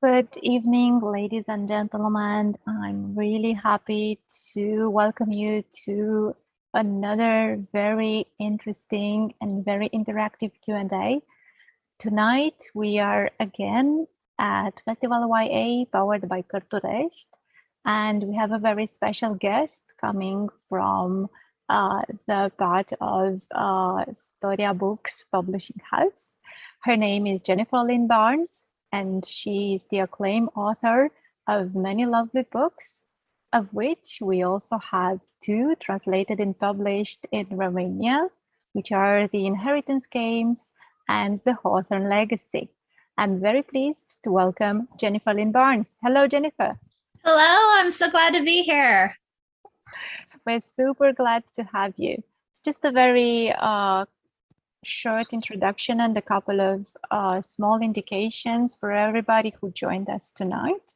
Good evening, ladies and gentlemen. I'm really happy to welcome you to another very interesting and very interactive Q&A. Tonight, we are again at FestivalYA, powered by Carturesti, and we have a very special guest coming from the part of Storia Books publishing house. Her name is Jennifer Lynn Barnes, and she is the acclaimed author of many lovely books, of which we also have two translated and published in Romania, which are The Inheritance Games and The Hawthorne Legacy. I'm very pleased to welcome Jennifer Lynn Barnes. Hello, Jennifer. Hello, I'm so glad to be here. We're super glad to have you. It's just a very short introduction and a couple of small indications for everybody who joined us tonight.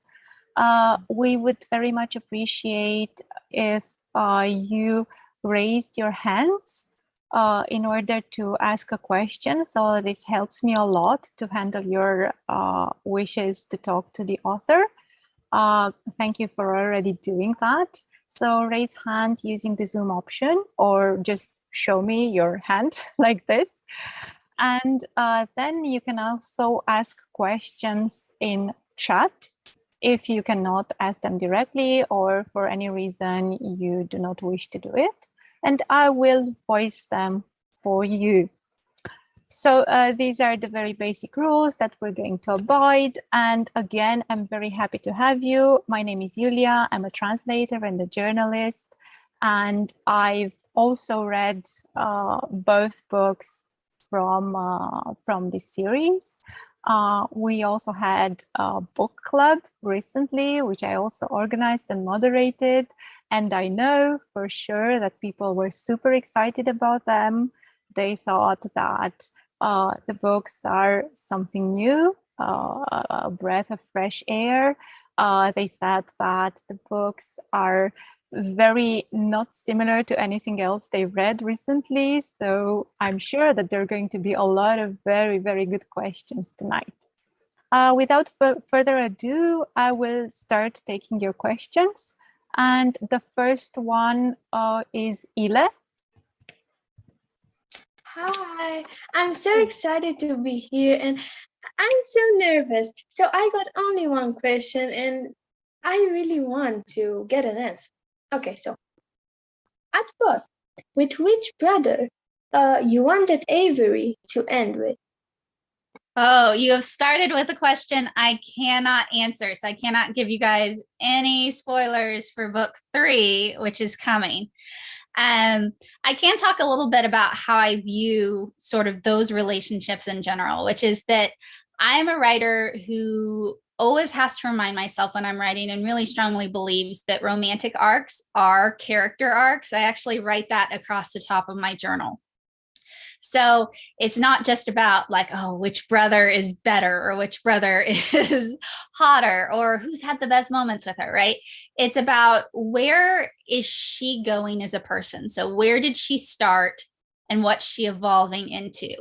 We would very much appreciate if you raised your hands in order to ask a question. So this helps me a lot to handle your wishes to talk to the author. Thank you for already doing that. So raise hands using the Zoom option, or just show me your hand like this. And then you can also ask questions in chat if you cannot ask them directly or for any reason you do not wish to do it. And I will voice them for you. So these are the very basic rules that we're going to abide. And again, I'm very happy to have you. My name is Iulia. I'm a translator and a journalist. And I've also read both books from this series. We also had a book club recently, which I also organized and moderated. And I know for sure that people were super excited about them. They thought that the books are something new, a breath of fresh air. They said that the books are very not similar to anything else they read recently. So I'm sure that there are going to be a lot of very, very good questions tonight. Without further ado, I will start taking your questions. And the first one is Ile. Hi, I'm so excited to be here and I'm so nervous. So I got only one question and I really want to get an answer. Okay, so at first, with which brother you wanted Avery to end with? Oh, you have started with a question I cannot answer. So I cannot give you guys any spoilers for book 3, which is coming. I can talk a little bit about how I view sort of those relationships in general, which is that I'm a writer who always has to remind myself when I'm writing and really strongly believes that romantic arcs are character arcs. I actually write that across the top of my journal. So it's not just about like, oh, which brother is better or which brother is hotter or who's had the best moments with her, right? It's about where is she going as a person? So where did she start and what's she evolving into?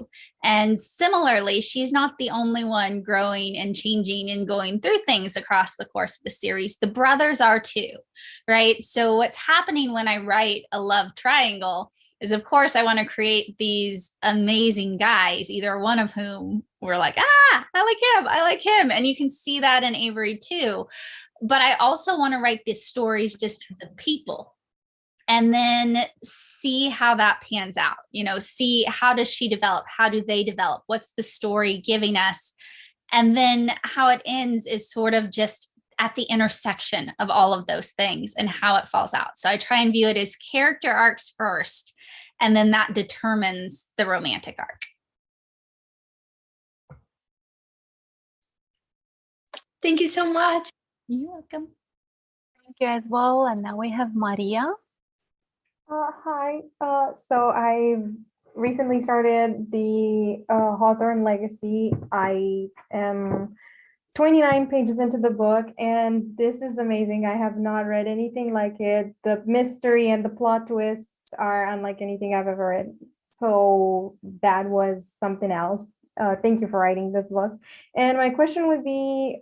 And similarly, she's not the only one growing and changing and going through things across the course of the series. The brothers are too, right? So what's happening when I write a love triangle is, of course, I want to create these amazing guys, either one of whom we're like, I like him. And you can see that in Avery too. But I also want to write these stories just of the people and then see how that pans out, see how does she develop? How do they develop? What's the story giving us? And then how it ends is sort of just at the intersection of all of those things and how it falls out. So I try and view it as character arcs first, and then that determines the romantic arc. Thank you so much. You're welcome. Thank you as well. And now we have Maria. Hi. So I recently started the Hawthorne Legacy. I am 29 pages into the book, and this is amazing. I have not read anything like it. The mystery and the plot twists are unlike anything I've ever read. So that was something else. Thank you for writing this book. And my question would be,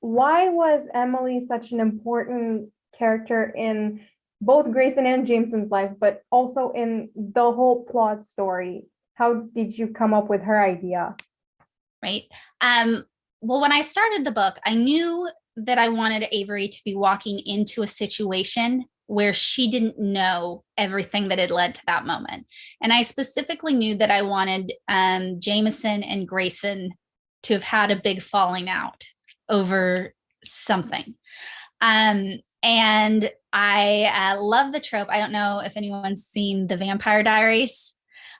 why was Emily such an important character in both Grayson and Jameson's lives, but also in the whole plot story? How did you come up with her idea? Right. Well, when I started the book, I knew that I wanted Avery to be walking into a situation where she didn't know everything that had led to that moment. And I specifically knew that I wanted Jameson and Grayson to have had a big falling out over something. And I love the trope. I don't know if anyone's seen The Vampire Diaries,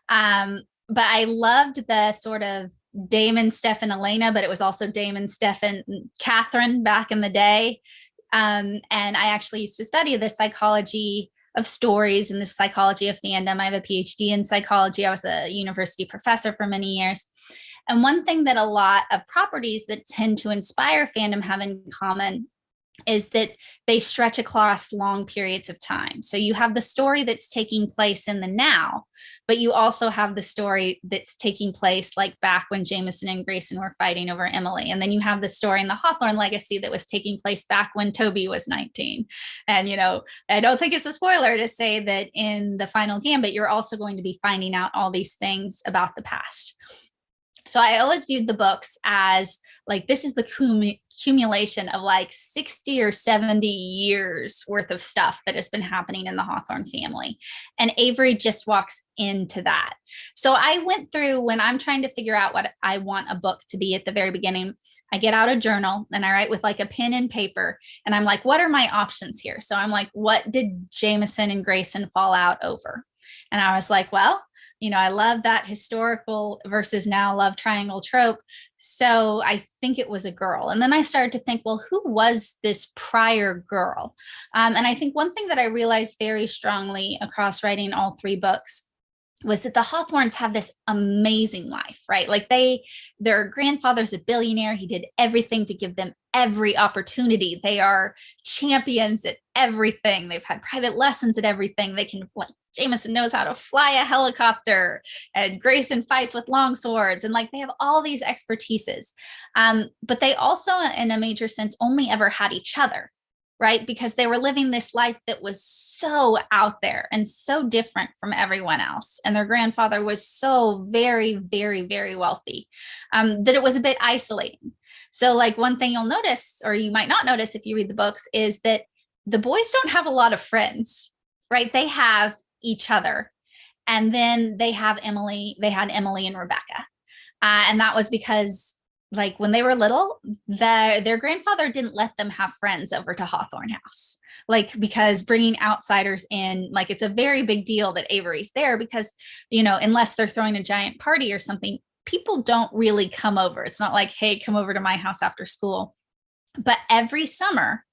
but I loved the sort of Damon, Steph, and Elena, but it was also Damon, Steph, and Catherine back in the day. And I actually used to study the psychology of stories and the psychology of fandom. I have a PhD in psychology. I was a university professor for many years. And one thing that a lot of properties that tend to inspire fandom have in common is that they stretch across long periods of time. So you have the story that's taking place in the now, but you also have the story that's taking place like back when Jameson and Grayson were fighting over Emily. And then you have the story in the Hawthorne legacy that was taking place back when Toby was 19. And, you know, I don't think it's a spoiler to say that in the Final Gambit, you're also going to be finding out all these things about the past. So I always viewed the books as like, this is the accumulation of like 60 or 70 years worth of stuff that has been happening in the Hawthorne family. And Avery just walks into that. So I went through, when I'm trying to figure out what I want a book to be at the very beginning, I get out a journal and I write with like a pen and paper. And I'm like, what are my options here? So I'm like, what did Jameson and Grayson fall out over? And I was like, well, you know, I love that historical versus now love triangle trope. So I think it was a girl. And then I started to think, well, who was this prior girl? And I think one thing that I realized very strongly across writing all three books was that the Hawthornes have this amazing life, right? Like their grandfather's a billionaire. He did everything to give them every opportunity. They are champions at everything. They've had private lessons at everything. They can, like, Jameson knows how to fly a helicopter, and Grayson fights with long swords. And like, they have all these expertises. But they also, in a major sense, only ever had each other, right? Because they were living this life that was so out there and so different from everyone else. And their grandfather was so very, very, very wealthy, that it was a bit isolating. So like, one thing you'll notice, or you might not notice if you read the books, is that the boys don't have a lot of friends, right? They have each other. And then they had Emily and Rebecca. And that was because, like, when they were little, their grandfather didn't let them have friends over to Hawthorne House, like, because bringing outsiders in, like, it's a very big deal that Avery's there because, you know, unless they're throwing a giant party or something, people don't really come over. It's not like, hey, come over to my house after school. But every summer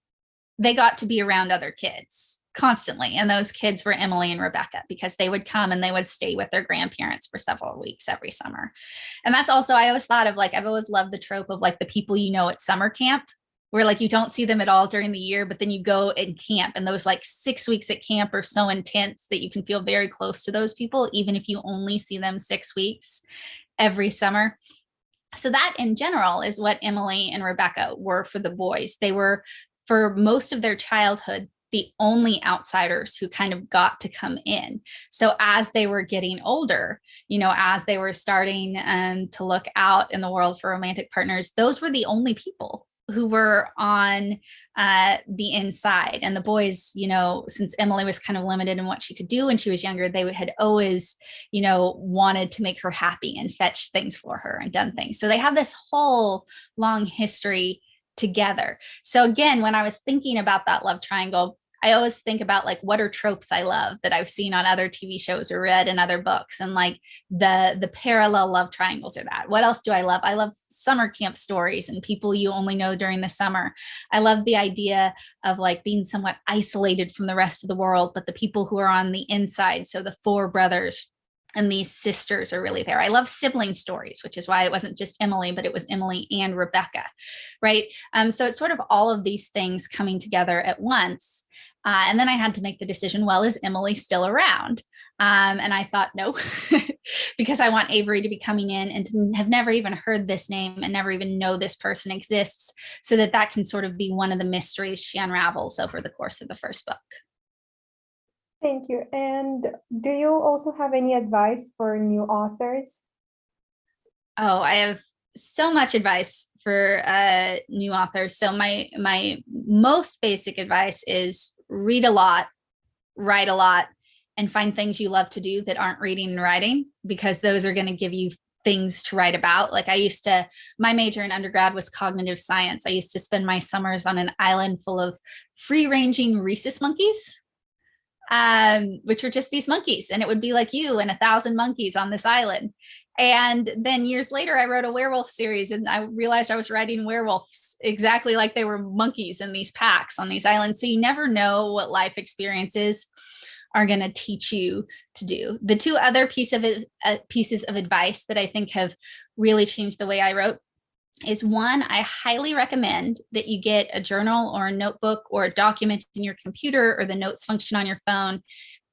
they got to be around other kids constantly. And those kids were Emily and Rebecca, because they would come and they would stay with their grandparents for several weeks every summer. And that's also, I always thought of, like, I've always loved the trope of like the people you know at summer camp, where like you don't see them at all during the year, but then you go and camp, and those like 6 weeks at camp are so intense that you can feel very close to those people, even if you only see them 6 weeks every summer. So that in general is what Emily and Rebecca were for the boys. They were, for most of their childhood, the only outsiders who kind of got to come in. So as they were getting older, you know, as they were starting to look out in the world for romantic partners, those were the only people who were on the inside. And the boys, you know, since Emily was kind of limited in what she could do when she was younger, they had always, you know, wanted to make her happy and fetch things for her and done things. So they have this whole long history together. So again, when I was thinking about that love triangle, I always think about, like, what are tropes I love that I've seen on other TV shows or read in other books, and like the parallel love triangles are that. What else do I love? I love summer camp stories and people you only know during the summer. I love the idea of like being somewhat isolated from the rest of the world, but the people who are on the inside, so the four brothers and these sisters are really there. I love sibling stories, which is why it wasn't just Emily, but it was Emily and Rebecca, right? So it's sort of all of these things coming together at once. And then I had to make the decision, well, is Emily still around? And I thought, no, because I want Avery to be coming in and to have never even heard this name and never even know this person exists, so that can sort of be one of the mysteries she unravels over the course of the first book. Thank you. And do you also have any advice for new authors? Oh, I have so much advice for new authors. So my most basic advice is read a lot, write a lot, and find things you love to do that aren't reading and writing, because those are going to give you things to write about. Like my major in undergrad was cognitive science. I used to spend my summers on an island full of free-ranging rhesus monkeys, which were just these monkeys. And it would be like you and 1,000 monkeys on this island. And then years later, I wrote a werewolf series, and I realized I was writing werewolves exactly like they were monkeys in these packs on these islands. So you never know what life experiences are going to teach you to do. The two other pieces of advice that I think have really changed the way I wrote is, one, I highly recommend that you get a journal or a notebook or a document in your computer or the notes function on your phone,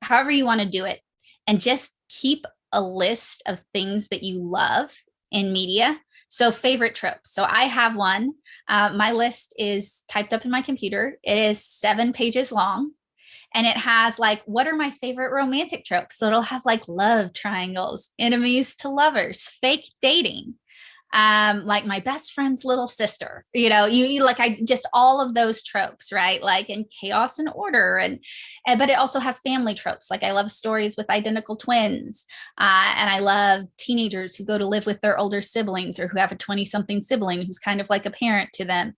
however you want to do it, and just keep a list of things that you love in media. So favorite tropes. So I have one. My list is typed up in my computer. It is 7 pages long. And it has like, what are my favorite romantic tropes? So it'll have like love triangles, enemies to lovers, fake dating, like my best friend's little sister, you like, I just all of those tropes, right? Like in chaos and order. And but it also has family tropes. Like I love stories with identical twins. And I love teenagers who go to live with their older siblings, or who have a 20-something sibling who's kind of like a parent to them.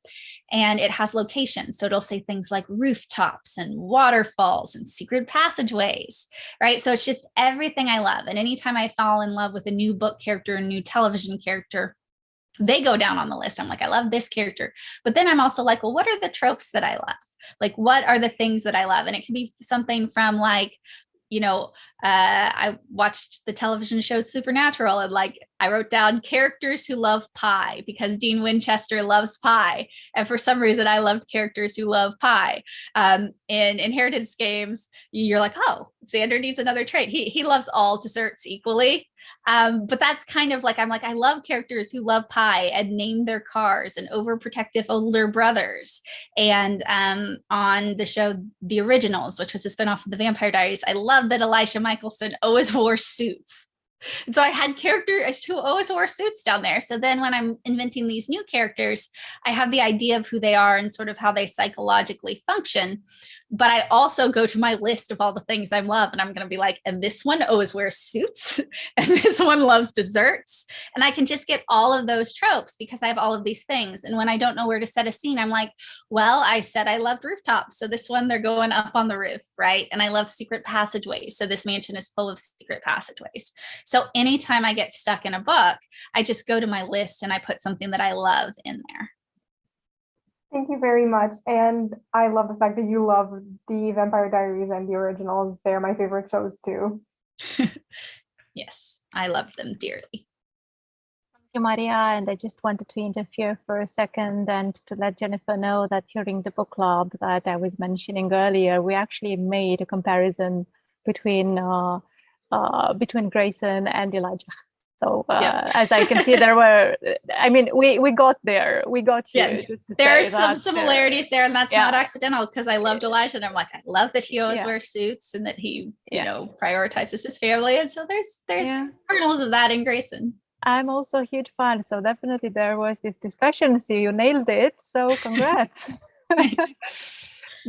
And it has locations. So it'll say things like rooftops and waterfalls and secret passageways, right? So it's just everything I love. And anytime I fall in love with a new book character, a new television character, they go down on the list. I'm like, I love this character. But then I'm also like, well, what are the tropes that I love? Like, what are the things that I love? And it can be something from like, I watched the television show Supernatural, and like I wrote down characters who love pie because Dean Winchester loves pie. And for some reason, I loved characters who love pie. In Inheritance Games, you're like, oh, Xander needs another trait. He loves all desserts equally. But that's kind of like, I'm like, I love characters who love pie and name their cars and overprotective older brothers. And on the show The Originals, which was a spinoff of The Vampire Diaries, I love that Elisha Michelson always wore suits. And so I had characters who always wore suits down there. So then when I'm inventing these new characters, I have the idea of who they are and sort of how they psychologically function. But I also go to my list of all the things I love, and I'm going to be like, and this one always wears suits, and this one loves desserts. And I can just get all of those tropes because I have all of these things. And when I don't know where to set a scene, I'm like, well, I said I loved rooftops. So this one, they're going up on the roof, right? And I love secret passageways. So this mansion is full of secret passageways. So anytime I get stuck in a book, I just go to my list and I put something that I love in there. Thank you very much. And I love the fact that you love the Vampire Diaries and The Originals. They're my favorite shows too. Yes, I love them dearly. Thank you, Maria. And I just wanted to interfere for a second and to let Jennifer know that during the book club that I was mentioning earlier, we actually made a comparison between Grayson and Elijah. So as I can see, there were, we got there. We got you. Yeah, there are some similarities there, and that's not accidental because I loved Elijah. And I'm like, I love that he always wears suits and that he, prioritizes his family. And so there's kernels of that in Grayson. I'm also a huge fan. So definitely there was this discussion. So you nailed it. So congrats.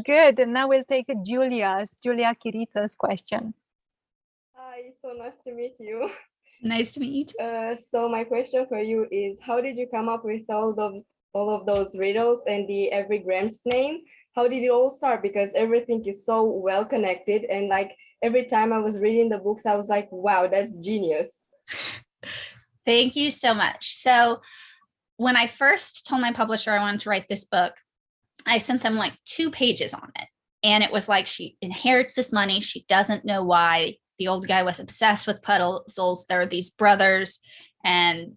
Good. And now we'll take Julia Kiritsa's question. Hi, so nice to meet you. Nice to meet you too. So my question for you is, how did you come up with all of those riddles and the every Graham's name? How did it all start? Because everything is so well connected, and like every time I was reading the books, I was like, wow, that's genius. Thank you so much. So when I first told my publisher I wanted to write this book, I sent them like 2 pages on it. And it was like, she inherits this money. She doesn't know why. The old guy was obsessed with puzzles. There are these brothers, and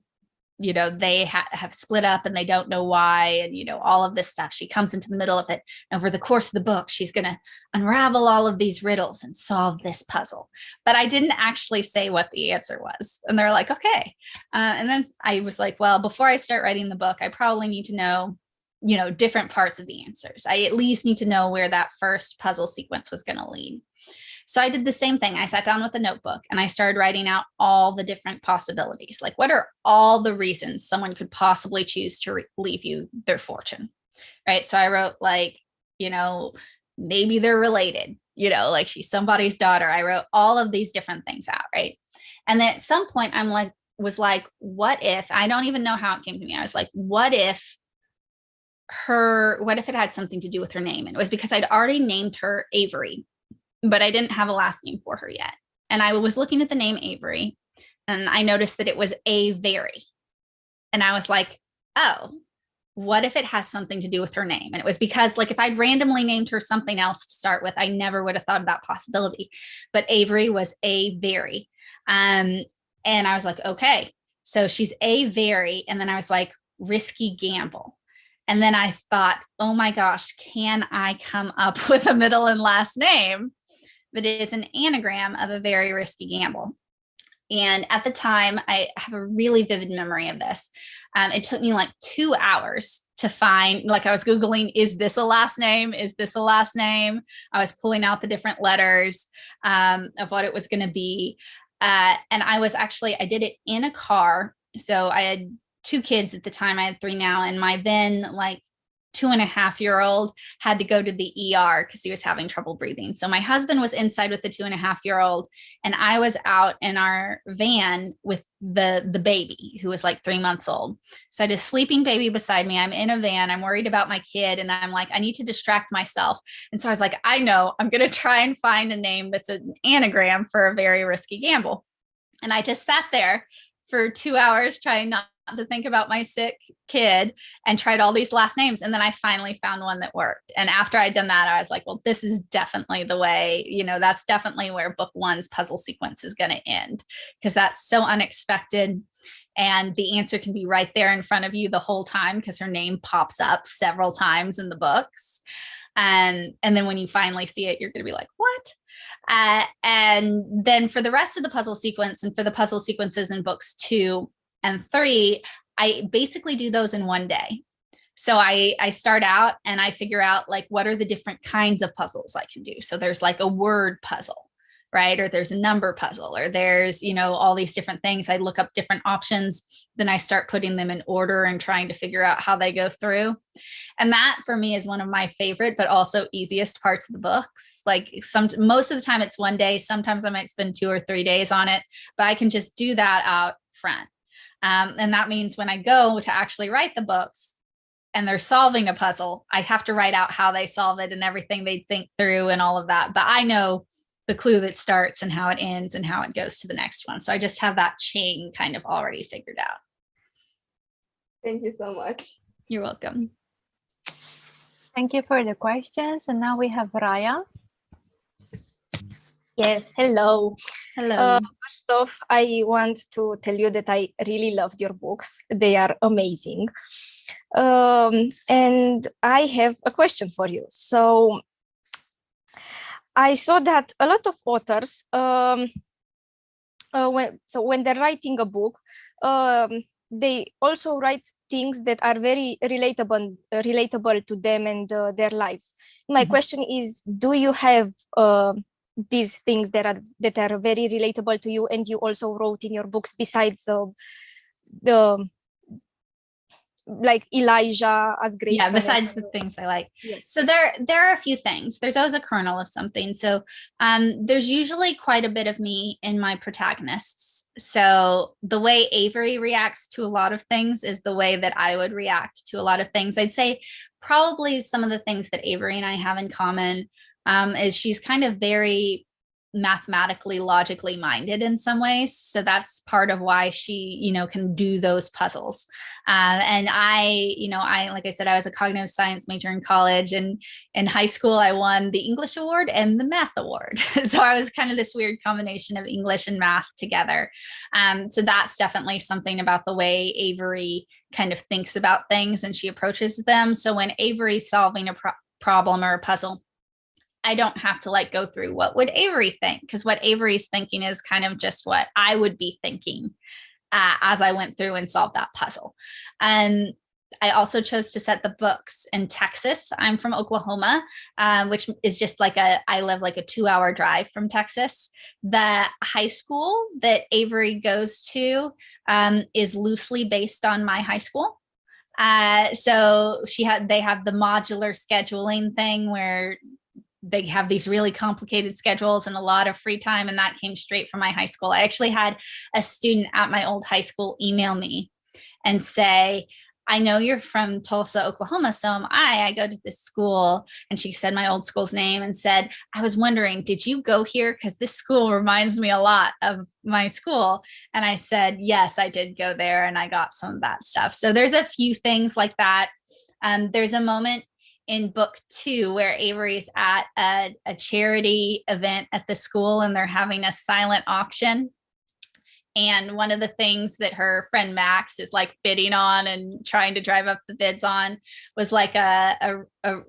they have split up and they don't know why. And, all of this stuff, she comes into the middle of it. And over the course of the book, she's going to unravel all of these riddles and solve this puzzle. But I didn't actually say what the answer was. And they're like, okay. And then I was like, well, before I start writing the book, I probably need to know, different parts of the answers. I at least need to know where that first puzzle sequence was going to lead. So I did the same thing. I sat down with a notebook and I started writing out all the different possibilities. Like, what are all the reasons someone could possibly choose to leave you their fortune? Right. So I wrote maybe they're related, like she's somebody's daughter. I wrote all of these different things out. Right. And then at some point was like, what if, I don't even know how it came to me. I was like, what if it had something to do with her name? And it was because I'd already named her Avery, but I didn't have a last name for her yet. And I was looking at the name Avery and I noticed that it was a very. And I was like, oh, what if it has something to do with her name? And it was because if I'd randomly named her something else to start with, I never would have thought of that possibility. But Avery was a very. And I was like, okay, so she's a very. And then I was like, risky gamble. And then I thought, oh my gosh, can I come up with a middle and last name that is an anagram of a very risky gamble? And at the time, I have a really vivid memory of this. It took me 2 hours to find, I was Googling, is this a last name? Is this a last name? I was pulling out the different letters of what it was going to be. And I did it in a car. So I had 2 kids at the time. I had 3 now. And my then 2.5-year-old had to go to the ER because he was having trouble breathing. So my husband was inside with the 2.5-year-old and I was out in our van with the baby who was 3 months old. So I had a sleeping baby beside me. I'm in a van. I'm worried about my kid. And I'm like, I need to distract myself. And so I was like, I know I'm going to try and find a name that's an anagram for a very risky gamble. And I just sat there for 2 hours trying not to think about my sick kid and tried all these last names. And then I finally found one that worked. And after I'd done that, I was like, well, this is definitely the way, that's definitely where book 1's puzzle sequence is going to end, because that's so unexpected. And the answer can be right there in front of you the whole time because her name pops up several times in the books. And then when you finally see it, you're going to be like, what? And then for the rest of the puzzle sequence and for the puzzle sequences in books 2 and 3, I basically do those in one day. So I start out and I figure out what are the different kinds of puzzles I can do. So there's a word puzzle, right? Or there's a number puzzle, or there's, all these different things. I look up different options. Then I start putting them in order and trying to figure out how they go through. And that for me is one of my favorite, but also easiest parts of the books. Most of the time it's one day. Sometimes I might spend 2 or 3 days on it, but I can just do that out front. And that means when I go to actually write the books and they're solving a puzzle, I have to write out how they solve it and everything they think through and all of that. But I know the clue that starts and how it ends and how it goes to the next one. So I just have that chain kind of already figured out. Thank you so much. You're welcome. Thank you for the questions. And now we have Raya. Yes, hello. Hello. First off, I want to tell you that I really loved your books. They are amazing. And I have a question for you. So I saw that a lot of authors, when they're writing a book, they also write things that are very relatable to them and their lives. My question is, do you have these things that are very relatable to you and you also wrote in your books besides the Elijah as Grace? Yeah, besides the things I like. Yes. So there are a few things. There's always a kernel of something. So there's usually quite a bit of me in my protagonists. So the way Avery reacts to a lot of things is the way that I would react to a lot of things. I'd say probably some of the things that Avery and I have in common is she's kind of very mathematically, logically minded in some ways. So that's part of why she, you know, can do those puzzles. And I, you know, like I said, I was a cognitive science major in college, and in high school, I won the English award and the math award. So I was kind of this weird combination of English and math together. So that's definitely something about the way Avery kind of thinks about things and she approaches them. So when Avery's solving a problem or a puzzle, I don't have to like go through what would Avery think, because what Avery's thinking is kind of just what I would be thinking as I went through and solved that puzzle. And I also chose to set the books in Texas. I'm from Oklahoma, which is just like I live like a 2-hour drive from Texas. The high school that Avery goes to is loosely based on my high school. So they have the modular scheduling thing where they have these really complicated schedules and a lot of free time. And that came straight from my high school. I actually had a student at my old high school email me and say, I know you're from Tulsa, Oklahoma. So am I go to this school. And she said my old school's name and said, I was wondering, did you go here? Because this school reminds me a lot of my school. And I said, yes, I did go there. And I got some of that stuff. So there's a few things like that. There's a moment in book 2 where Avery's at a charity event at the school and they're having a silent auction. And one of the things that her friend Max is like bidding on and trying to drive up the bids on was like a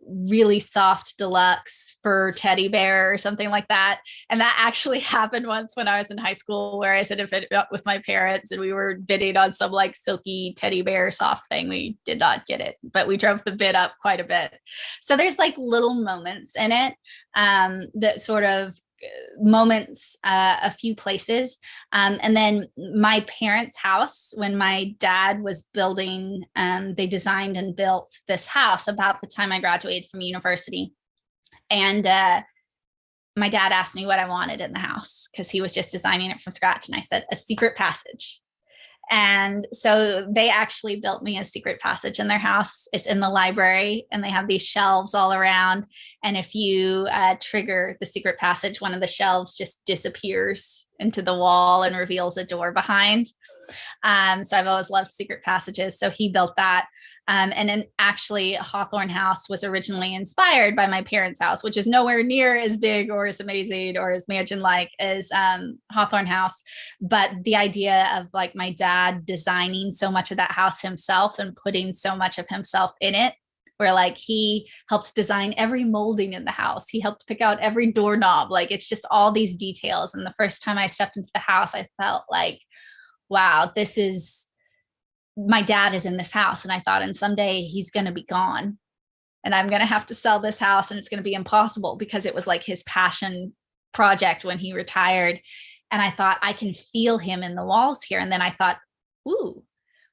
really soft deluxe fur teddy bear or something like that. And that actually happened once when I was in high school, where I was at an event with my parents and we were bidding on some like silky teddy bear soft thing. We did not get it, but we drove the bid up quite a bit. So there's like little moments in it that sort of moments a few places. And then my parents' house, when my dad was building, they designed and built this house about the time I graduated from university. And my dad asked me what I wanted in the house because he was just designing it from scratch. And I said, a secret passage. And so they actually built me a secret passage in their house. It's in the library and they have these shelves all around. And if you trigger the secret passage, one of the shelves just disappears into the wall and reveals a door behind. So I've always loved secret passages. So he built that. And then actually Hawthorne House was originally inspired by my parents' house, which is nowhere near as big or as amazing or as mansion-like as Hawthorne House. But the idea of like my dad designing so much of that house himself and putting so much of himself in it, where like he helped design every molding in the house. He helped pick out every doorknob. Like it's just all these details. And the first time I stepped into the house, I felt like, wow, my dad is in this house. And I thought, and someday he's going to be gone and I'm going to have to sell this house and it's going to be impossible, because it was like his passion project when he retired. And I thought, I can feel him in the walls here. And then I thought, ooh,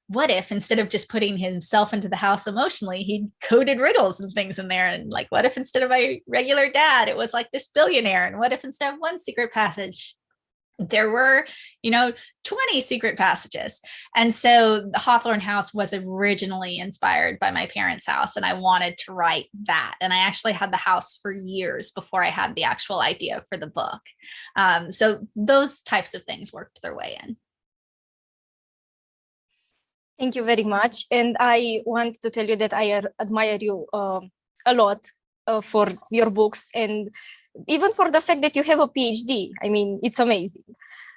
what if instead of just putting himself into the house emotionally, he coded riddles and things in there? And like, what if instead of my regular dad, it was like this billionaire? And what if instead of one secret passage, there were, 20 secret passages? And so the Hawthorne House was originally inspired by my parents' house, and I wanted to write that. And I actually had the house for years before I had the actual idea for the book. So those types of things worked their way in. Thank you very much. And I want to tell you that I admire you a lot for your books, and even for the fact that you have a PhD. I mean, it's amazing.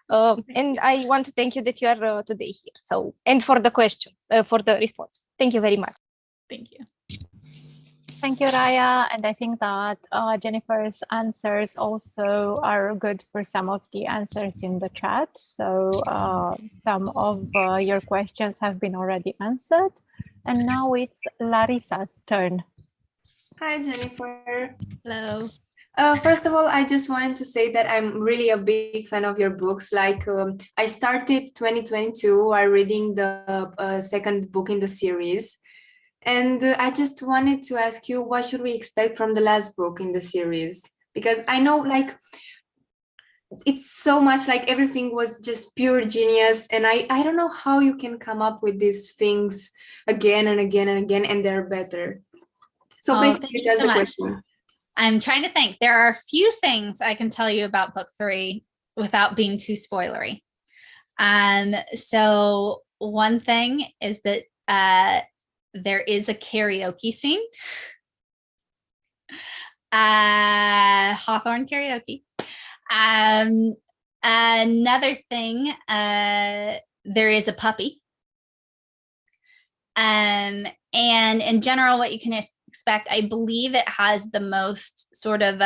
And I want to thank you that you are today here. So, and for the question, for the response. Thank you very much. Thank you. Thank you, Raya. And I think that Jennifer's answers also are good for some of the answers in the chat. So some of your questions have been already answered. And now it's Larissa's turn. Hi, Jennifer. Hello. First of all, I just wanted to say that I'm really a big fan of your books. Like I started 2022 while reading the second book in the series. And I just wanted to ask you, what should we expect from the last book in the series? Because I know like it's so much like everything was just pure genius. And I don't know how you can come up with these things again and again and again, and they're better. So basically that's the question. I'm trying to think. There are a few things I can tell you about book 3 without being too spoilery. So one thing is that there is a karaoke scene. Hawthorne karaoke. Another thing, there is a puppy. And in general, what you can expect, I believe it has the most sort of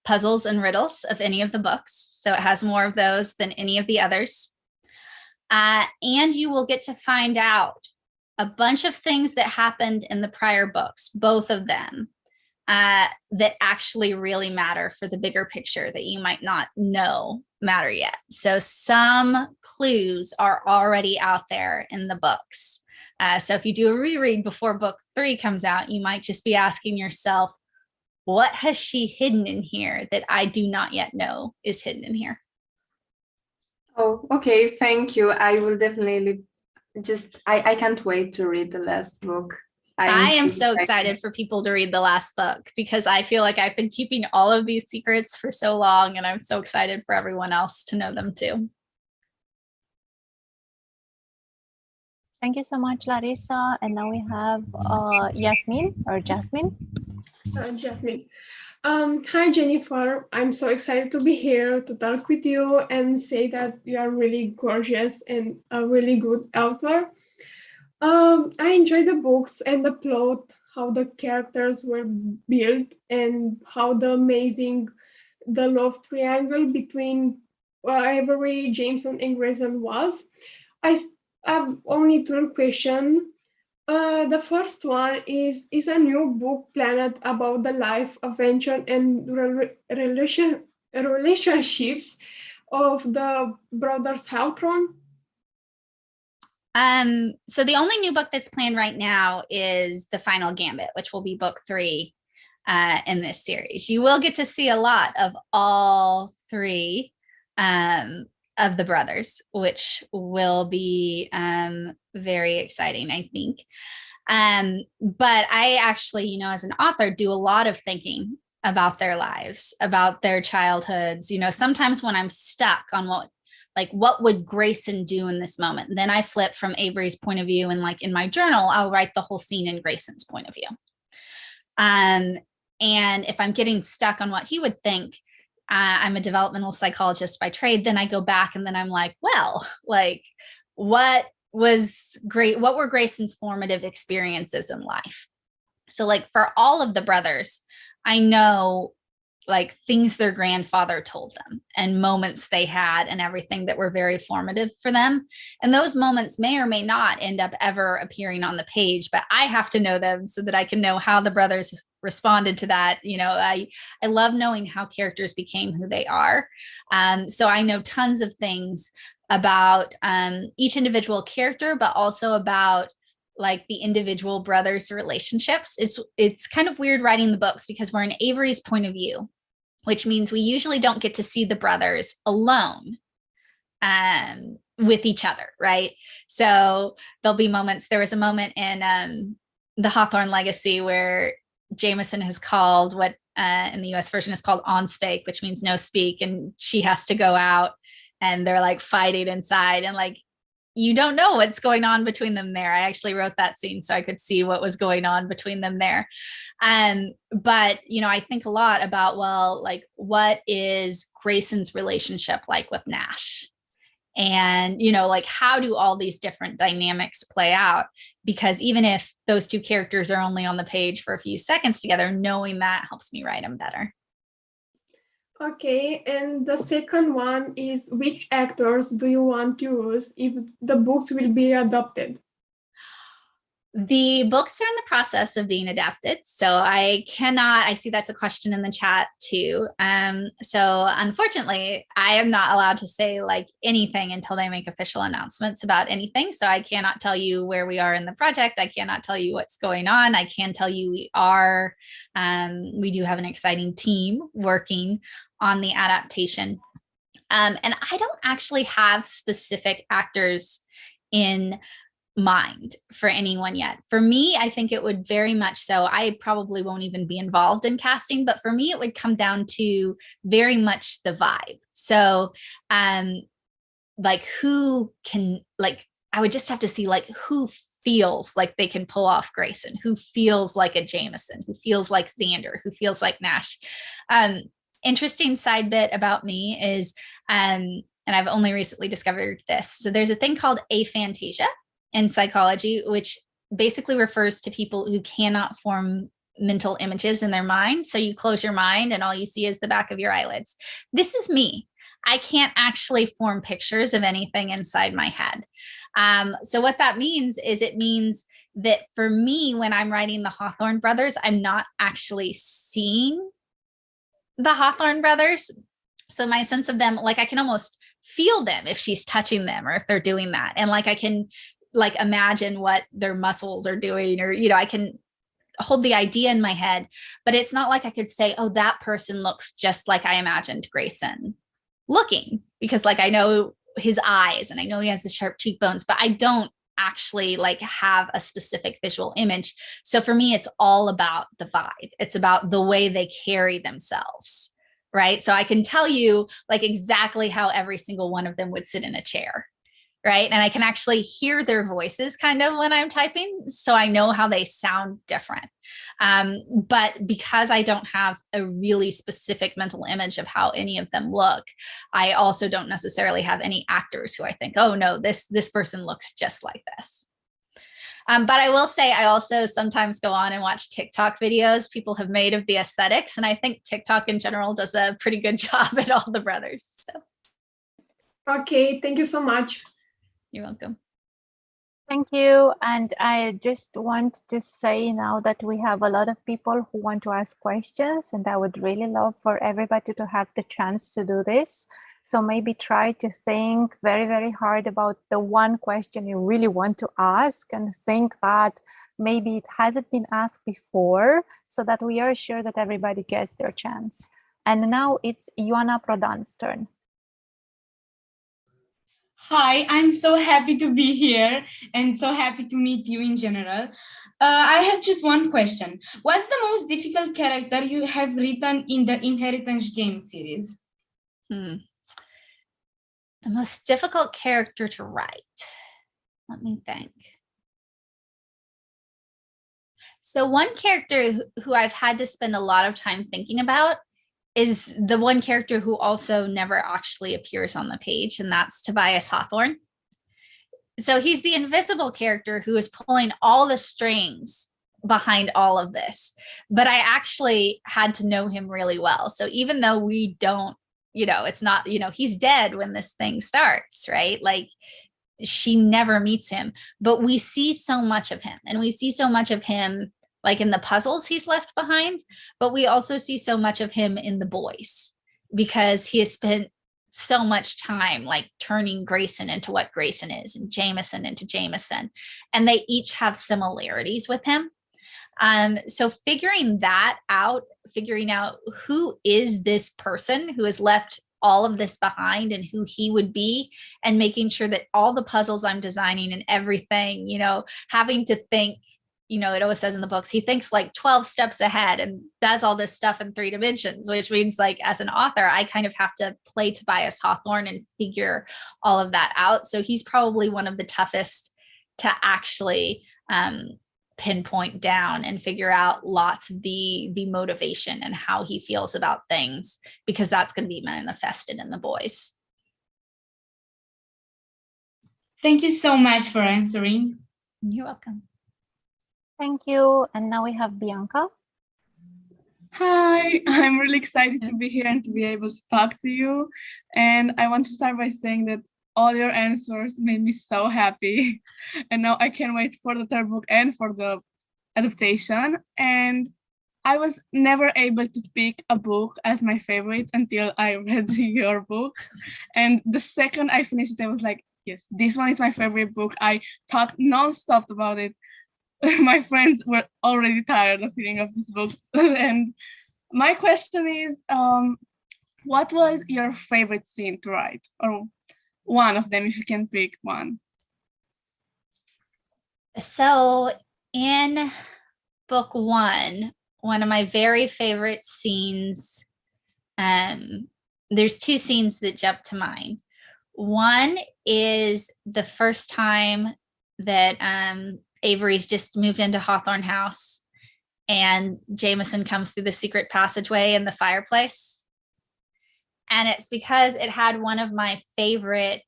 puzzles and riddles of any of the books. So it has more of those than any of the others. And you will get to find out a bunch of things that happened in the prior books, both of them, that actually really matter for the bigger picture that you might not know matter yet. So some clues are already out there in the books. So if you do a reread before book 3 comes out, you might just be asking yourself, what has she hidden in here that I do not yet know is hidden in here? Oh, okay. Thank you. I will definitely I can't wait to read the last book. I am so excited for people to read the last book because I feel like I've been keeping all of these secrets for so long, and I'm so excited for everyone else to know them too. Thank you so much, Larissa. And now we have Jasmine. Jasmine. Hi, Jennifer. I'm so excited to be here to talk with you and say that you are really gorgeous and a really good author. I enjoyed the books and the plot, how the characters were built, and how the love triangle between Avery, Jameson, and Grayson was. I have only 2 questions. The first one is a new book planned about the life, adventure, and relationships of the brothers Hawthorne? So the only new book that's planned right now is the Final Gambit, which will be book 3 in this series. You will get to see a lot of all 3 of the brothers, which will be very exciting, I think. But I actually, as an author, do a lot of thinking about their lives, about their childhoods. Sometimes when I'm stuck on what would Grayson do in this moment, then I flip from Avery's point of view, and in my journal, I'll write the whole scene in Grayson's point of view. And if I'm getting stuck on what he would think, I'm a developmental psychologist by trade, then I go back and then I'm like, well, what were Grayson's formative experiences in life? So for all of the brothers, I know things their grandfather told them and moments they had and everything that were very formative for them. And those moments may or may not end up ever appearing on the page, but I have to know them so that I can know how the brothers responded to that. I love knowing how characters became who they are. So I know tons of things about each individual character, but also about the individual brothers' relationships. It's kind of weird writing the books because we're in Avery's point of view, which means we usually don't get to see the brothers alone with each other, right? So there'll be moments. There was a moment in the Hawthorne Legacy where Jameson has called what in the US version is called on spake, which means no speak, and she has to go out and they're fighting inside, and you don't know what's going on between them there. I actually wrote that scene so I could see what was going on between them there. But, I think a lot about, what is Grayson's relationship like with Nash? And, how do all these different dynamics play out? Because even if those 2 characters are only on the page for a few seconds together, knowing that helps me write them better. Okay, and the second one is, which actors do you want to use if the books will be adapted? The books are in the process of being adapted, so I see that's a question in the chat too. So unfortunately, I am not allowed to say anything until they make official announcements about anything. So I cannot tell you where we are in the project. I cannot tell you what's going on. I can tell you we do have an exciting team working on the adaptation. And I don't actually have specific actors in mind for anyone yet. For me, I think it would very much so. I probably won't even be involved in casting, but for me, it would come down to very much the vibe. So, like who can, like, I would just have to see like who feels like they can pull off Grayson, who feels like a Jameson, who feels like Xander, who feels like Nash. Interesting side bit about me is, and I've only recently discovered this. So there's a thing called aphantasia in psychology, which basically refers to people who cannot form mental images in their mind. So you close your mind and all you see is the back of your eyelids. This is me. I can't actually form pictures of anything inside my head. So what that means is it means that for me, when I'm writing the Hawthorne brothers, I'm not actually seeing the Hawthorne brothers. So my sense of them, like I can almost feel them if she's touching them or if they're doing that. And like I can like imagine what their muscles are doing, or, I can hold the idea in my head, but it's not like I could say, oh, that person looks just like I imagined Grayson looking, because like I know his eyes and I know he has the sharp cheekbones, but I don't actually like have a specific visual image. So for me, it's all about the vibe. It's about the way they carry themselves, right? So I can tell you like exactly how every single one of them would sit in a chair, right? And I can actually hear their voices kind of when I'm typing. So I know how they sound different. But because I don't have a really specific mental image of how any of them look, I also don't necessarily have any actors who I think, oh no, this person looks just like this. But I will say, I also sometimes go on and watch TikTok videos people have made of the aesthetics. And I think TikTok in general does a pretty good job at all the brothers. So. Okay, thank you so much. You're welcome. Thank you. And I just want to say now that we have a lot of people who want to ask questions, and I would really love for everybody to have the chance to do this. So maybe try to think very, very hard about the one question you really want to ask, and think that maybe it hasn't been asked before, so that we are sure that everybody gets their chance. And now it's Ioana Prodan's turn. Hi, I'm so happy to be here and so happy to meet you in general. I have just one question. What's the most difficult character you have written in the Inheritance game series? The most difficult character to write. Let me think. So one character who I've had to spend a lot of time thinking about is the one character who also never actually appears on the page, and that's Tobias Hawthorne. So he's the invisible character who is pulling all the strings behind all of this, but I actually had to know him really well. So even though we don't, it's not, he's dead when this thing starts, right? Like she never meets him, but we see so much of him, and we see so much of him like in the puzzles he's left behind, but we also see so much of him in the boys, because he has spent so much time like turning Grayson into what Grayson is and Jameson into Jameson, and they each have similarities with him. So figuring out who is this person who has left all of this behind and who he would be, and making sure that all the puzzles I'm designing and everything, having to think, it always says in the books, he thinks like 12 steps ahead and does all this stuff in 3 dimensions, which means like as an author, I kind of have to play Tobias Hawthorne and figure all of that out. So he's probably one of the toughest to actually pinpoint down and figure out lots of the motivation and how he feels about things, because that's going to be manifested in the boys. Thank you so much for answering. You're welcome. Thank you. And now we have Bianca. Hi, I'm really excited to be here and to be able to talk to you. And I want to start by saying that all your answers made me so happy. And now I can't wait for the third book and for the adaptation. And I was never able to pick a book as my favorite until I read your books. And the second I finished it, I was like, yes, this one is my favorite book. I talked nonstop about it. My friends were already tired of reading of these books. And my question is, what was your favorite scene to write? Or one of them, if you can pick one. So in book one of my very favorite scenes, there's two scenes that jump to mind. One is the first time that Avery's just moved into Hawthorne house and Jameson comes through the secret passageway in the fireplace. And it's because it had one of my favorite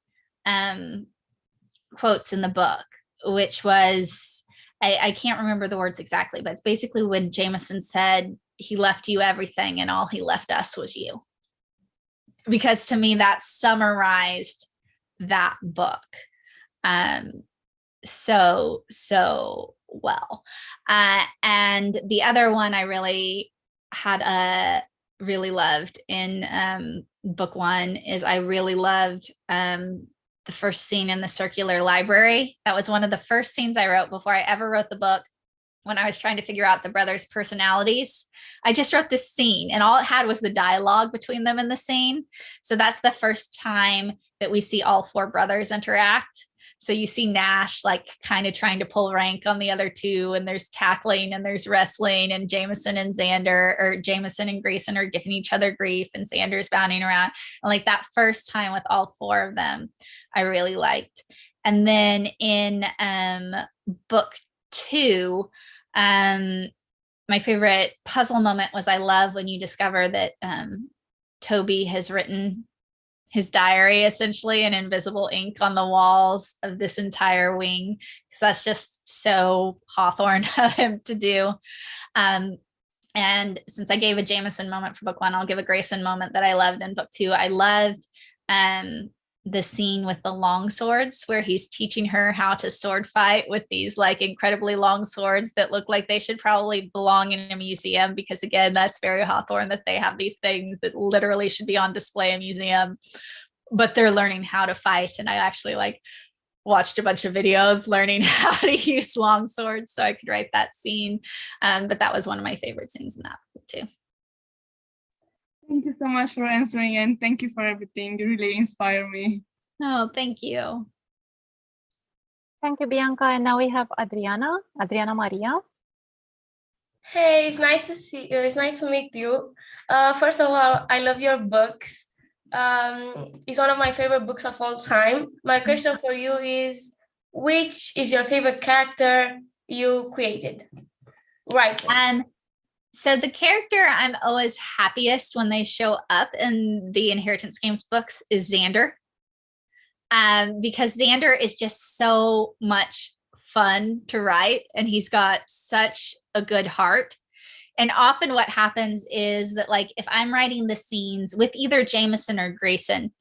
quotes in the book, which was, I can't remember the words exactly, but it's basically when Jameson said, he left you everything and all he left us was you. Because to me, that summarized that book so well. And the other one I really loved in book one is I really loved the first scene in the circular library. That was one of the first scenes I wrote before I ever wrote the book. When I was trying to figure out the brothers' personalities, I just wrote this scene and all it had was the dialogue between them in the scene. So that's the first time that we see all four brothers interact. So you see Nash like kind of trying to pull rank on the other two, and there's tackling and there's wrestling, and Jameson and Grayson are giving each other grief, and Xander's bounding around. And like that first time with all four of them, I really liked. And then in book two, my favorite puzzle moment was I love when you discover that Toby has written his diary essentially in invisible ink on the walls of this entire wing, because that's just so Hawthorne of him to do. And since I gave a Jameson moment for book one, I'll give a Grayson moment that I loved in book two. I loved the scene with the long swords where he's teaching her how to sword fight with these like incredibly long swords that look like they should probably belong in a museum, because again, that's very Hawthorne that they have these things that literally should be on display in a museum, but they're learning how to fight. And I actually like watched a bunch of videos learning how to use long swords so I could write that scene. But that was one of my favorite scenes in that book too. Thank you so much for answering, and thank you for everything. You really inspire me. Oh, thank you. Thank you, Bianca. And now we have Adriana Maria. Hey, it's nice to see you. It's nice to meet you. First of all, I love your books. It's one of my favorite books of all time. My question for you is, which is your favorite character you created? Right. So the character I'm always happiest when they show up in the Inheritance Games books is Xander. Because Xander is just so much fun to write, and he's got such a good heart. And often what happens is that, like, if I'm writing the scenes with either Jameson or Grayson,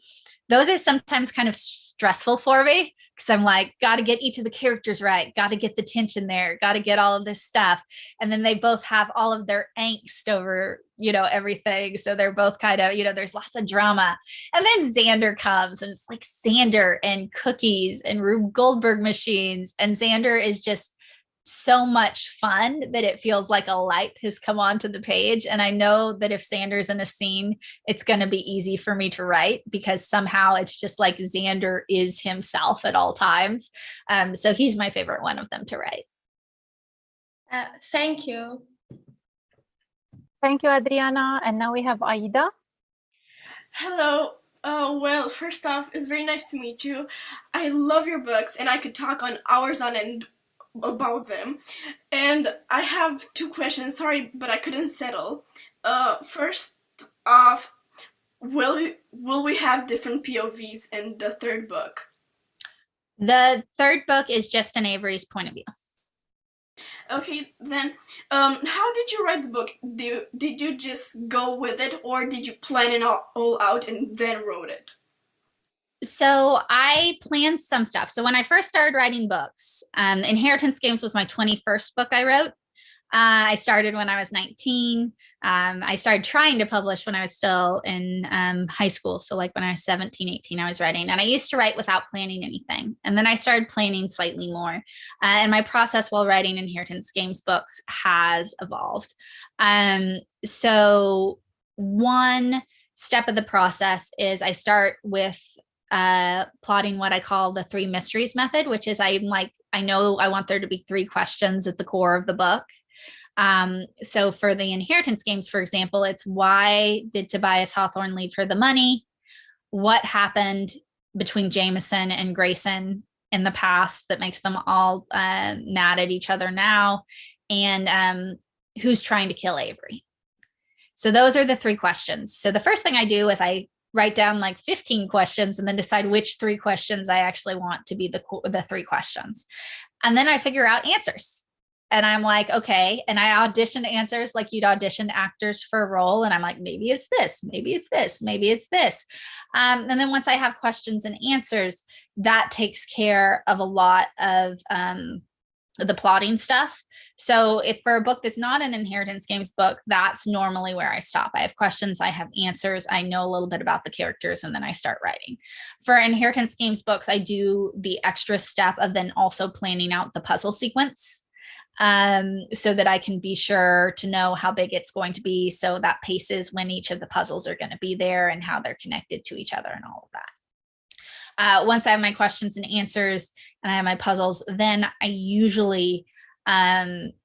those are sometimes kind of stressful for me, because I'm like, got to get each of the characters right, got to get the tension there, got to get all of this stuff. And then they both have all of their angst over, everything. So they're both kind of, there's lots of drama. And then Xander comes, and it's like Xander and cookies and Rube Goldberg machines. And Xander is just so much fun that it feels like a light has come onto the page. And I know that if Xander's in a scene, it's going to be easy for me to write, because somehow it's just like Xander is himself at all times. So he's my favorite one of them to write. Thank you. Thank you, Adriana. And now we have Aida. Hello. Well, first off, it's very nice to meet you. I love your books, and I could talk on hours on end about them. And I have two questions, sorry, but I couldn't settle. First off, will we have different POVs in the third book? The third book is just in Avery's point of view. Okay, then how did you write the book? Did you just go with it, or did you plan it all out and then wrote it? So I planned some stuff. So when I first started writing books, Inheritance Games was my 21st book I wrote. I started when I was 19. I started trying to publish when I was still in high school. So like when I was 17, 18, I was writing. And I used to write without planning anything. And then I started planning slightly more. And my process while writing Inheritance Games books has evolved. So one step of the process is I start with plotting what I call the 3 mysteries method, which is I'm like I know I want there to be 3 questions at the core of the book. So for the inheritance games, for example, it's why did Tobias Hawthorne leave her the money? What happened between Jameson and Grayson in the past that makes them all mad at each other now? And who's trying to kill Avery? So those are the 3 questions. So the first thing I do is I write down like 15 questions and then decide which 3 questions I actually want to be the 3 questions. And then I figure out answers. And I'm like, okay. And I audition answers like you'd audition actors for a role. And I'm like, maybe it's this, maybe it's this, maybe it's this. And then once I have questions and answers, that takes care of a lot of the plotting stuff. So if for a book that's not an inheritance games book, that's normally where I stop. I have questions, I have answers, I know a little bit about the characters, and then I start writing. For inheritance games books, I do the extra step of then also planning out the puzzle sequence, so that I can be sure to know how big it's going to be. So that paces when each of the puzzles are going to be there and how they're connected to each other and all of that. Once I have my questions and answers and I have my puzzles, then I usually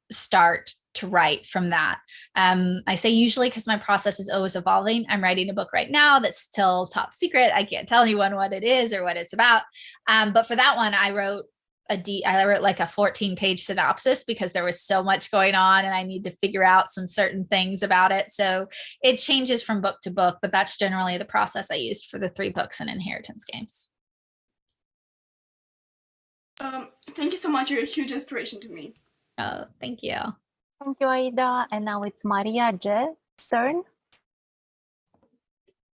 start to write from that. I say usually because my process is always evolving. I'm writing a book right now that's still top secret. I can't tell anyone what it is or what it's about. But for that one, I wrote like a 14-page synopsis because there was so much going on and I need to figure out some certain things about it. So it changes from book to book, but that's generally the process I used for the 3 books in inheritance games. Thank you so much. You're a huge inspiration to me. Oh, thank you. Thank you, Aida. And now it's Maria J. CERN.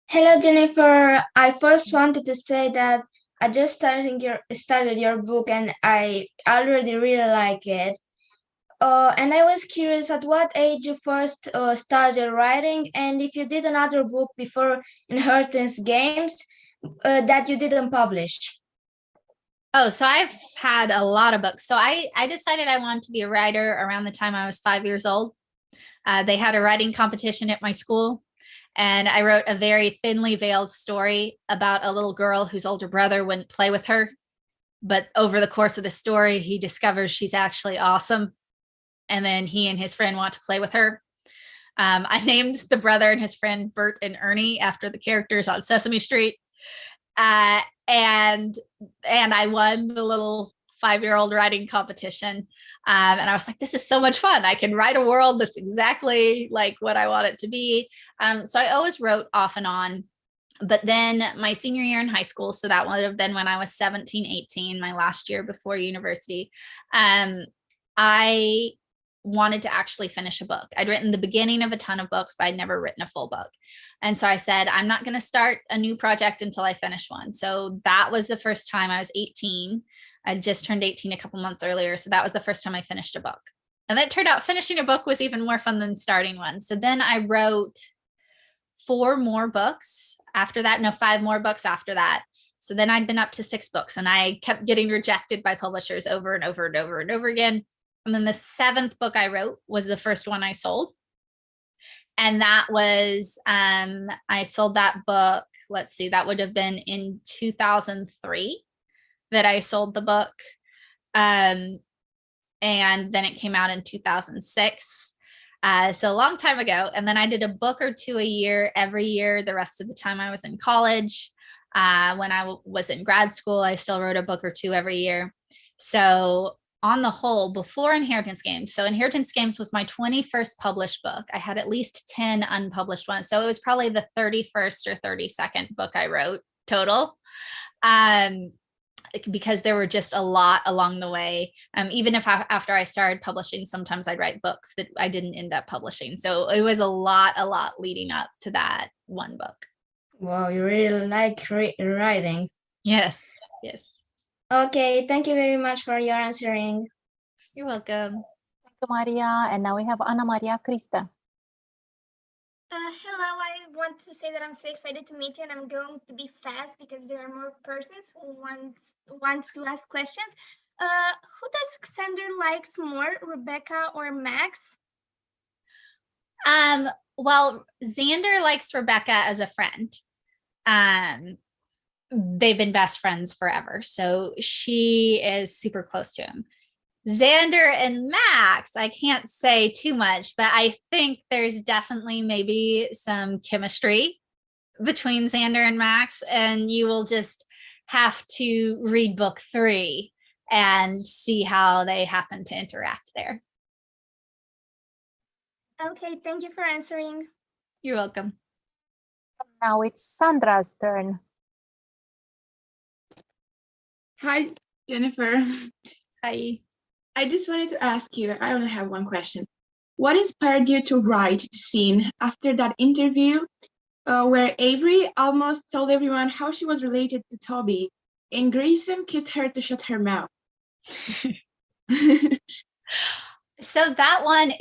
Hello, Jennifer. I first wanted to say that I just started your book and I already really like it. And I was curious at what age you first started writing, and if you did another book before Inheritance Games that you didn't publish. Oh, so I've had a lot of books. So I decided I wanted to be a writer around the time I was 5 years old. They had a writing competition at my school. And I wrote a very thinly veiled story about a little girl whose older brother wouldn't play with her. But over the course of the story, he discovers she's actually awesome. And then he and his friend want to play with her. I named the brother and his friend Bert and Ernie after the characters on Sesame Street. And I won the little 5-year-old writing competition. And I was like, this is so much fun. I can write a world that's exactly like what I want it to be. So I always wrote off and on. But then my senior year in high school, so that would have been when I was 17, 18, my last year before university, I wanted to actually finish a book. I'd written the beginning of a ton of books, but I'd never written a full book. And so I said, I'm not going to start a new project until I finish one. So that was the first time. I was 18. I just turned 18 a couple months earlier. So that was the first time I finished a book. And then it turned out finishing a book was even more fun than starting one. So then I wrote 4 more books after that. No, 5 more books after that. So then I'd been up to 6 books and I kept getting rejected by publishers over and over and over and over again. And then the 7th book I wrote was the first one I sold. And that was, I sold that book, let's see, that would have been in 2003 that I sold the book. And then it came out in 2006. So a long time ago. And then I did a book or 2 a year, every year, the rest of the time I was in college. When I was in grad school, I still wrote a book or 2 every year. So on the whole, before Inheritance Games, so Inheritance Games was my 21st published book. I had at least 10 unpublished ones. So it was probably the 31st or 32nd book I wrote total. Because there were just a lot along the way. Even if after I started publishing, sometimes I'd write books that I didn't end up publishing. So it was a lot leading up to that one book. Wow, you really like writing. Yes. Okay, thank you very much for your answering. You're welcome. Thank you, Maria. And now we have Ana Maria Krista. Hello, I want to say that I'm so excited to meet you, and I'm going to be fast because there are more persons who want to ask questions. Who does Xander likes more, Rebecca or Max? Well, Xander likes Rebecca as a friend. they've been best friends forever. So she is super close to him. Xander and Max, I can't say too much, but I think there's definitely maybe some chemistry between Xander and Max, and you will just have to read book 3 and see how they happen to interact there. Okay, thank you for answering. You're welcome. Now it's Sandra's turn. Hi, Jennifer. Hi. I just wanted to ask you, I only have one question. What inspired you to write the scene after that interview where Avery almost told everyone how she was related to Toby and Grayson kissed her to shut her mouth? So that one,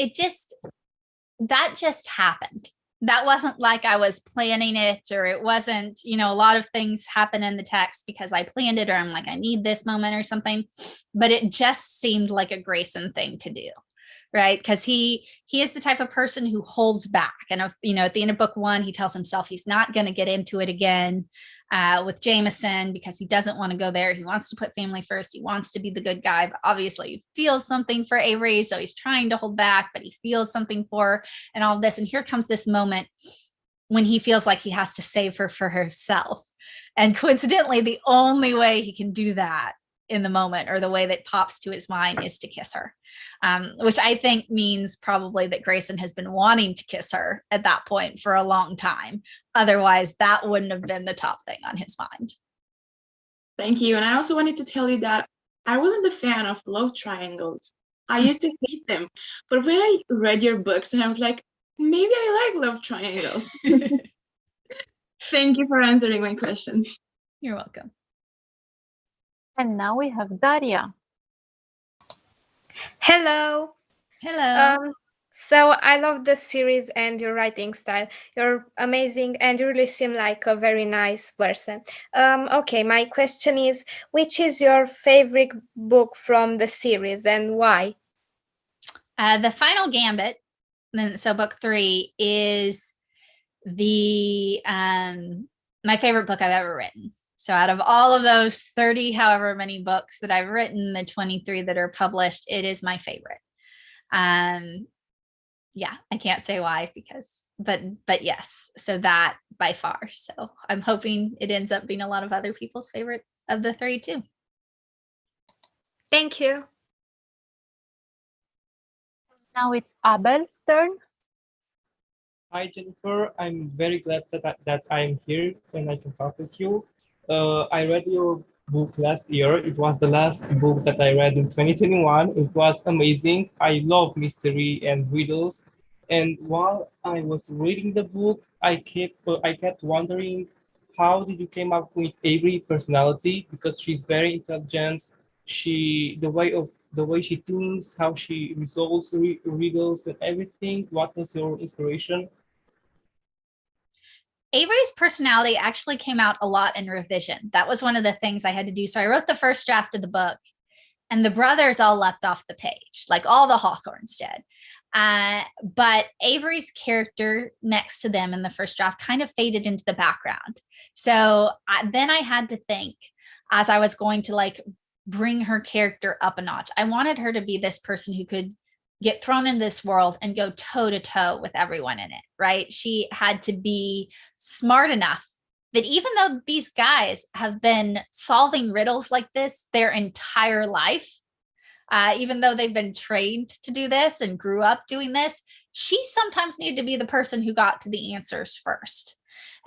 that just happened. That wasn't like I was planning it, or it wasn't, a lot of things happen in the text because I planned it, or I'm like, I need this moment or something, but it just seemed like a Grayson thing to do, right? Because he is the type of person who holds back. And, at the end of book 1, he tells himself he's not going to get into it again with Jameson because he doesn't want to go there. He wants to put family first. He wants to be the good guy, but obviously he feels something for Avery. So he's trying to hold back, but he feels something for her and all of this. And here comes this moment when he feels like he has to save her for herself. And coincidentally, the only way he can do that in the moment, or the way that pops to his mind, is to kiss her, which I think means probably that Grayson has been wanting to kiss her at that point for a long time. Otherwise, that wouldn't have been the top thing on his mind. Thank you. And I also wanted to tell you that I wasn't a fan of love triangles. I used to hate them. But when I read your books, and I was like, maybe I like love triangles. Thank you for answering my questions. You're welcome. And now we have Daria. Hello. Hello. So I love the series and your writing style. You're amazing and you really seem like a very nice person. Okay, my question is, which is your favorite book from the series and why? The Final Gambit, so book 3, is the my favorite book I've ever written. So out of all of those 30, however many books that I've written, the 23 that are published, it is my favorite. Yeah, I can't say why but yes, so that by far. So I'm hoping it ends up being a lot of other people's favorite of the 3 too. Thank you. Now it's Abel's turn. Hi, Jennifer. I'm very glad that I'm here and I can talk with you. I read your book last year. It was the last book that I read in 2021. It was amazing. I love mystery and riddles. And while I was reading the book, I kept wondering, how did you came up with Avery's personality? Because she's very intelligent. The way she thinks, how she resolves riddles and everything. What was your inspiration? Avery's personality actually came out a lot in revision. That was one of the things I had to do. So I wrote the first draft of the book, and the brothers all leapt off the page, like all the Hawthornes did. But Avery's character next to them in the first draft kind of faded into the background. So then I had to think, as I was going to bring her character up a notch, I wanted her to be this person who could get thrown in this world and go toe to toe with everyone in it, right? She had to be smart enough that even though these guys have been solving riddles like this their entire life, even though they've been trained to do this and grew up doing this, she sometimes needed to be the person who got to the answers first.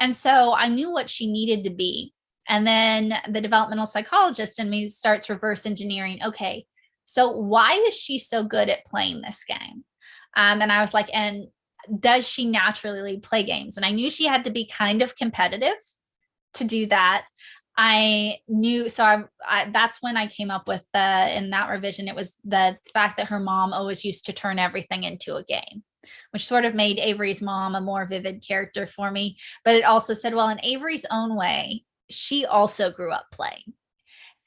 And so I knew what she needed to be. And then the developmental psychologist in me starts reverse engineering. Okay, so why is she so good at playing this game? And I was like, and does she naturally play games? And I knew she had to be kind of competitive to do that. I knew, so that's when I came up with in that revision, it was the fact that her mom always used to turn everything into a game, which sort of made Avery's mom a more vivid character for me. But it also said, well, in Avery's own way, she also grew up playing.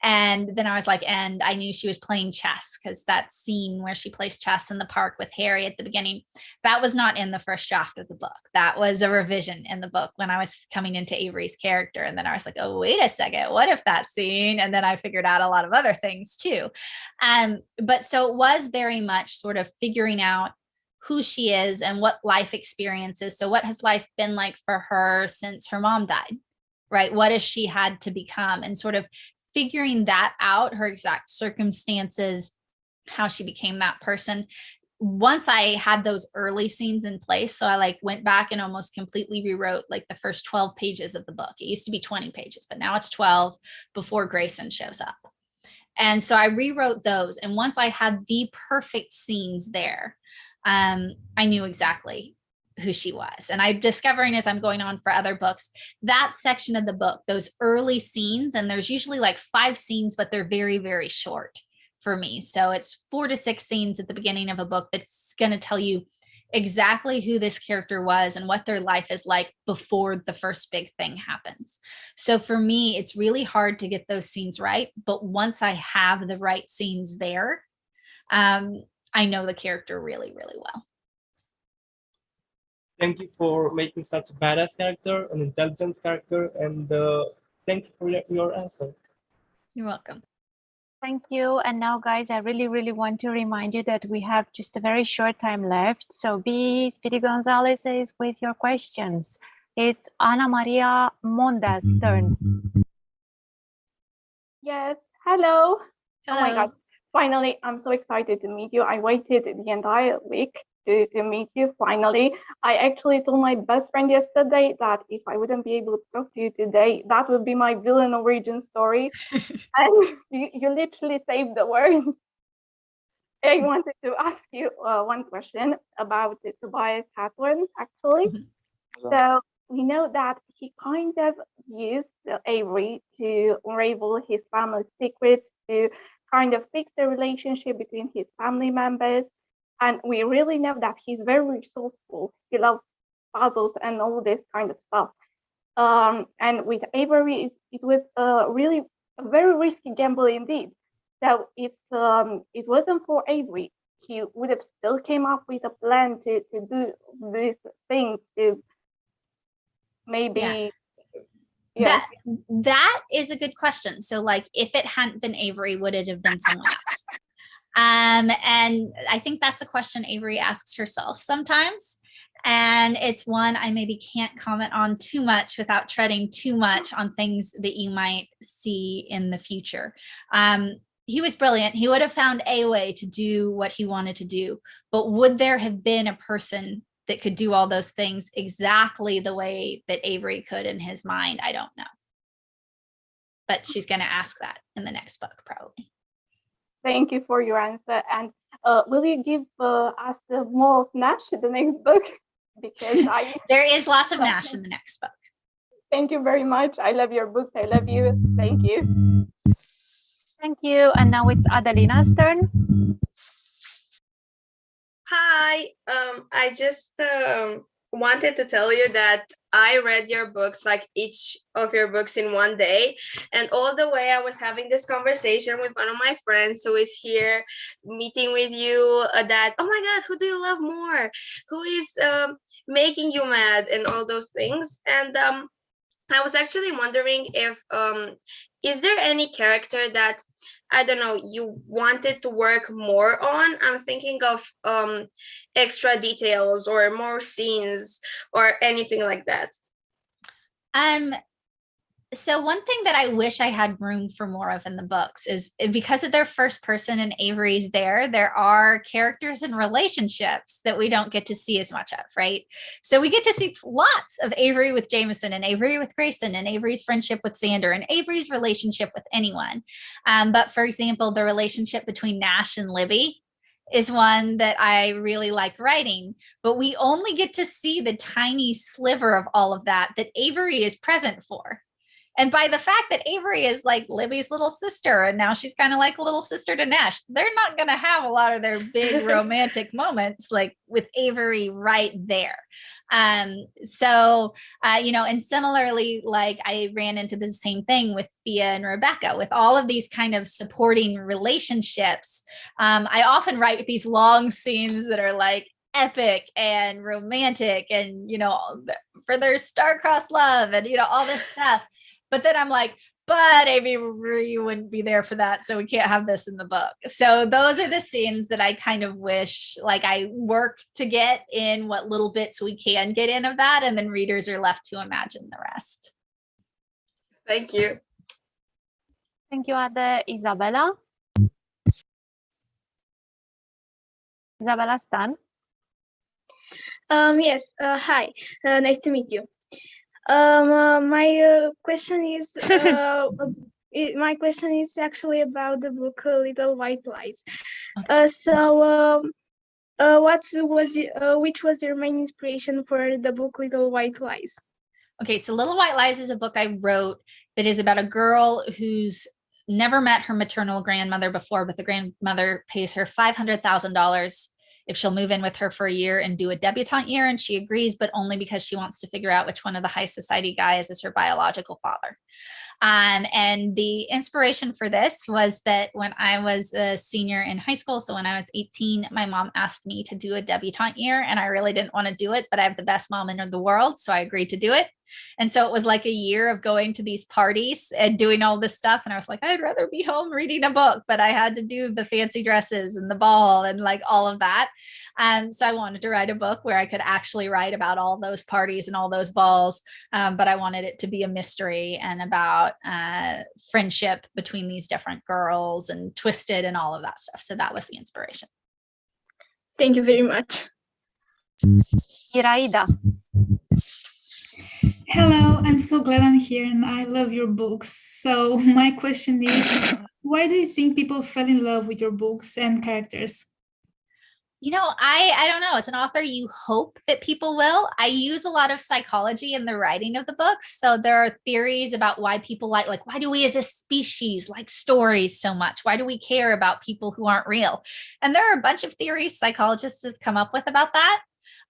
And then I was like, and I knew she was playing chess, because that scene where she plays chess in the park with Harry at the beginning, that was not in the first draft of the book. That was a revision in the book when I was coming into Avery's character. And then I was like, oh, wait a second, what if that scene? And then I figured out a lot of other things too. But so it was very much sort of figuring out who she is and what life experiences. So what has life been like for her since her mom died, right? What has she had to become, and sort of figuring that out, her exact circumstances, how she became that person. Once I had those early scenes in place, so I like went back and almost completely rewrote like the first 12 pages of the book. It used to be 20 pages, but now it's 12 before Grayson shows up. And so I rewrote those. And once I had the perfect scenes there, I knew exactly who she was. And I'm discovering as I'm going on for other books, that section of the book, those early scenes, and there's usually like 5 scenes, but they're very, very short for me. So it's 4 to 6 scenes at the beginning of a book that's going to tell you exactly who this character was and what their life is like before the first big thing happens. So for me, it's really hard to get those scenes right. But once I have the right scenes there, I know the character really, really well. Thank you for making such a badass character, an intelligent character, and thank you for your answer. You're welcome. Thank you. And now, guys, I really, really want to remind you that we have just a very short time left. So be Speedy Gonzalez is with your questions. It's Ana Maria Monda's turn. Yes. Hello. Hello. Oh my God. Finally, I'm so excited to meet you. I waited the entire week to meet you finally. I actually told my best friend yesterday that if I wouldn't be able to talk to you today, that would be my villain origin story. And you literally saved the world. I wanted to ask you one question about Tobias Hawthorne, actually. So we know that he kind of used Avery to unravel his family's secrets, to kind of fix the relationship between his family members. And we really know that he's very resourceful. He loves puzzles and all this kind of stuff. And with Avery, it was really a very risky gamble indeed. So if it wasn't for Avery, he would have still came up with a plan to do these things, to maybe... Yeah. That is a good question. So like, if it hadn't been Avery, would it have been someone else? And I think that's a question Avery asks herself sometimes. And it's one I maybe can't comment on too much without treading too much on things that you might see in the future. He was brilliant. He would have found a way to do what he wanted to do. But would there have been a person that could do all those things exactly the way that Avery could in his mind? I don't know. But she's going to ask that in the next book, probably. Thank you for your answer. And will you give us more of Nash in the next book? Because there is lots of Nash in the next book. Thank you very much. I love your books. I love you. Thank you. Thank you. And now it's Adelina's turn. Hi. I just wanted to tell you that I read your books, like each of your books in one day. And all the way I was having this conversation with one of my friends who is here meeting with you that, oh my God, who do you love more? Who is making you mad and all those things. And I was actually wondering if, is there any character that, I don't know, you wanted to work more on? I'm thinking of extra details or more scenes or anything like that. So one thing that I wish I had room for more of in the books is, because of their first person and Avery's there are characters and relationships that we don't get to see as much of, right? So we get to see lots of Avery with Jameson and Avery with Grayson and Avery's friendship with Xander and Avery's relationship with anyone. But for example, the relationship between Nash and Libby is one that I really like writing, but we only get to see the tiny sliver of all of that Avery is present for. And by the fact that Avery is like Libby's little sister, and now she's kind of like a little sister to Nash, they're not going to have a lot of their big romantic moments like with Avery right there. And similarly, like I ran into the same thing with Thea and Rebecca, with all of these kind of supporting relationships. I often write these long scenes that are like epic and romantic and, for their star-crossed love and, all this stuff. But then I'm like, but Avery wouldn't be there for that, so we can't have this in the book. So those are the scenes that I kind of wish, like I worked to get in what little bits we can get in of that, and then readers are left to imagine the rest. Thank you. Thank you, Ade. Isabella? Isabella Stan? Yes, hi, nice to meet you. My question is actually about the book Little White Lies. Which was your main inspiration for the book Little White Lies? Okay, so Little White Lies is a book I wrote that is about a girl who's never met her maternal grandmother before, but the grandmother pays her $500,000 if she'll move in with her for a year and do a debutante year. And she agrees, but only because she wants to figure out which one of the high society guys is her biological father. And the inspiration for this was that when I was a senior in high school, so when I was 18, my mom asked me to do a debutante year, and I really didn't want to do it, but I have the best mom in the world, so I agreed to do it. And so it was like a year of going to these parties and doing all this stuff. And I was like, I'd rather be home reading a book, but I had to do the fancy dresses and the ball and like all of that. So I wanted to write a book where I could actually write about all those parties and all those balls. But I wanted it to be a mystery and about friendship between these different girls and twisted and all of that stuff. So that was the inspiration. Thank you very much. Iraida. Hello, I'm so glad I'm here and I love your books. So my question is, why do you think people fell in love with your books and characters? I don't know. As an author, you hope that people will. I use a lot of psychology in the writing of the books. So there are theories about why people like why do we as a species like stories so much? Why do we care about people who aren't real? And there are a bunch of theories psychologists have come up with about that.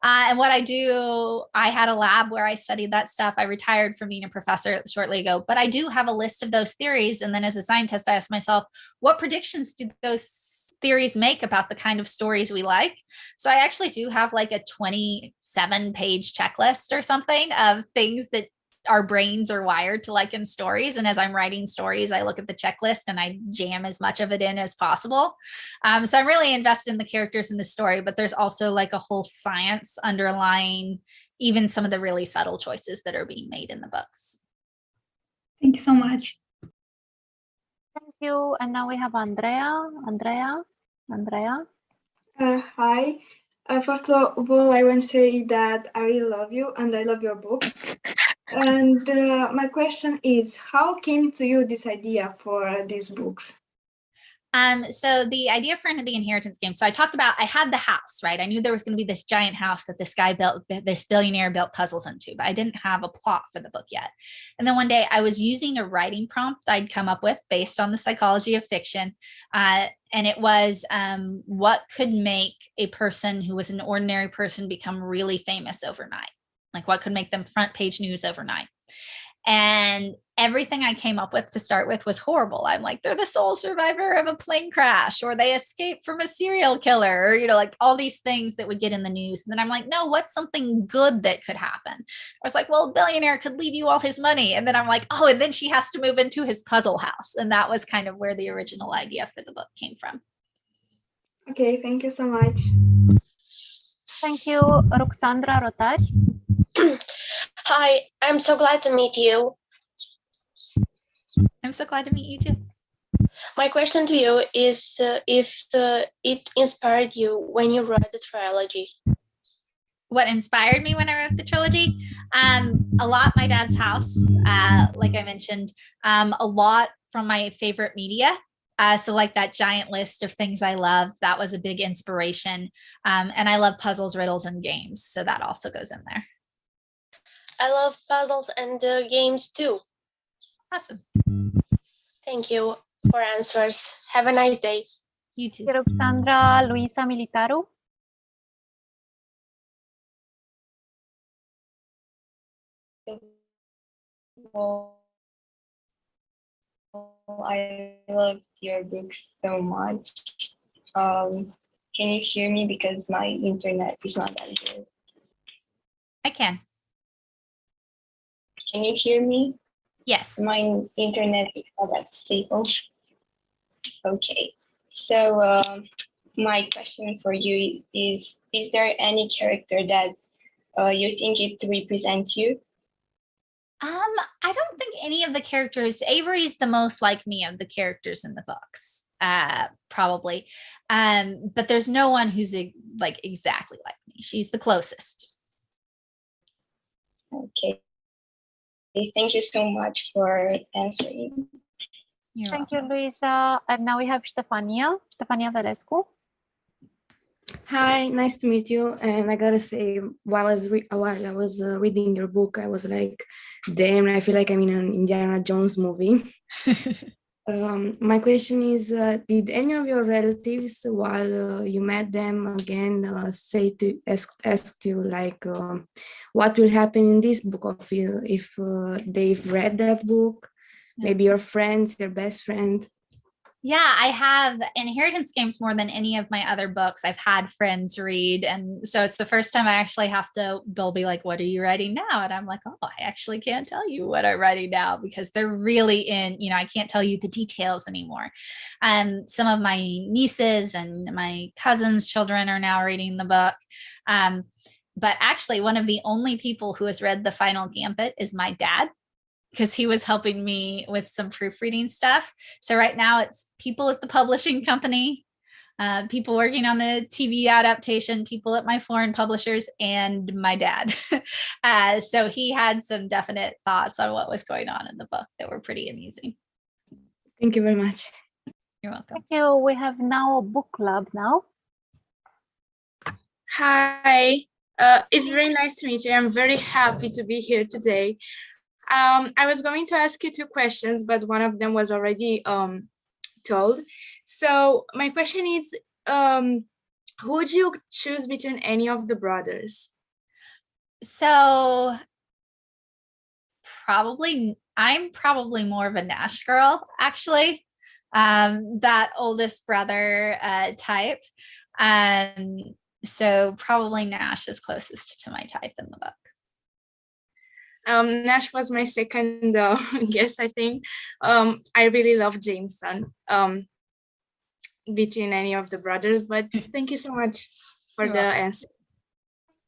And what I do, I had a lab where I studied that stuff. I retired from being a professor shortly ago, but I do have a list of those theories. And then as a scientist, I asked myself, what predictions did those theories make about the kind of stories we like? So I actually do have like a 27-page checklist or something of things that our brains are wired to like in stories. And as I'm writing stories, I look at the checklist and I jam as much of it in as possible. So I'm really invested in the characters in the story, but there's also like a whole science underlying even some of the really subtle choices that are being made in the books. Thank you so much. Thank you. And now we have Andrea. Andrea. Hi. First of all, I want to say that I really love you and I love your books. And my question is, how came to you this idea for these books? So the idea for the inheritance game. So I talked about, I had the house, right? I knew there was going to be this giant house that this guy built, this billionaire built puzzles into, but I didn't have a plot for the book yet. And then one day I was using a writing prompt I'd come up with based on the psychology of fiction. And it was what could make a person who was an ordinary person become really famous overnight? Like what could make them front page news overnight? And everything I came up with to start with was horrible. I'm like, they're the sole survivor of a plane crash, or they escaped from a serial killer, or, like all these things that would get in the news. And then I'm like, no, what's something good that could happen? I was like, well, a billionaire could leave you all his money. And then I'm like, oh, and then she has to move into his puzzle house. And that was kind of where the original idea for the book came from. Okay, thank you so much. Thank you, Ruxandra Rotar. Hi, I'm so glad to meet you. I'm so glad to meet you too. My question to you is if it inspired you when you wrote the trilogy. What inspired me when I wrote the trilogy? A lot my dad's house, like I mentioned, a lot from my favorite media. So like that giant list of things I love, that was a big inspiration. And I love puzzles, riddles, and games. So that also goes in there. I love puzzles and games too. Awesome. Thank you for answers. Have a nice day. You too. Sandra Luisa Militaru. I loved your books so much. Can you hear me because my internet is not that good? I can. Can you hear me? Yes. My internet is not that stable. Okay. So my question for you is there any character that you think it represents you? I don't think any of the characters, Avery's the most like me of the characters in the books, probably. But there's no one who's like exactly like me. She's the closest. Okay. Thank you so much for answering. Thank you, Luisa. And now we have Stefania Verescu. Hi, nice to meet you. And I gotta say, while I was reading your book, I was like, damn, I feel like I'm in an Indiana Jones movie. My question is, did any of your relatives, while you met them again, ask you like, what will happen in this book, of if they've read that book? Maybe your friends, your best friend. Yeah, I have inheritance games more than any of my other books. I've had friends read. And so it's the first time I actually they'll be like, what are you writing now? And I'm like, oh, I actually can't tell you what I'm writing now because they're really I can't tell you the details anymore. Some of my nieces and my cousins' children are now reading the book. But actually, one of the only people who has read the Final Gambit is my dad, because he was helping me with some proofreading stuff. So right now it's people at the publishing company, people working on the TV adaptation, people at my foreign publishers, and my dad. So he had some definite thoughts on what was going on in the book that were pretty amusing. Thank you very much. You're welcome. Thank you. We have now a book club now. Hi, it's very nice to meet you. I'm very happy to be here today. I was going to ask you two questions, but one of them was already told. So my question is, who would you choose between any of the brothers? So I'm probably more of a Nash girl, actually. That oldest brother type. So probably Nash is closest to my type in the book. Nash was my second guess, I think. I really love Jameson between any of the brothers, but thank you so much for the answer.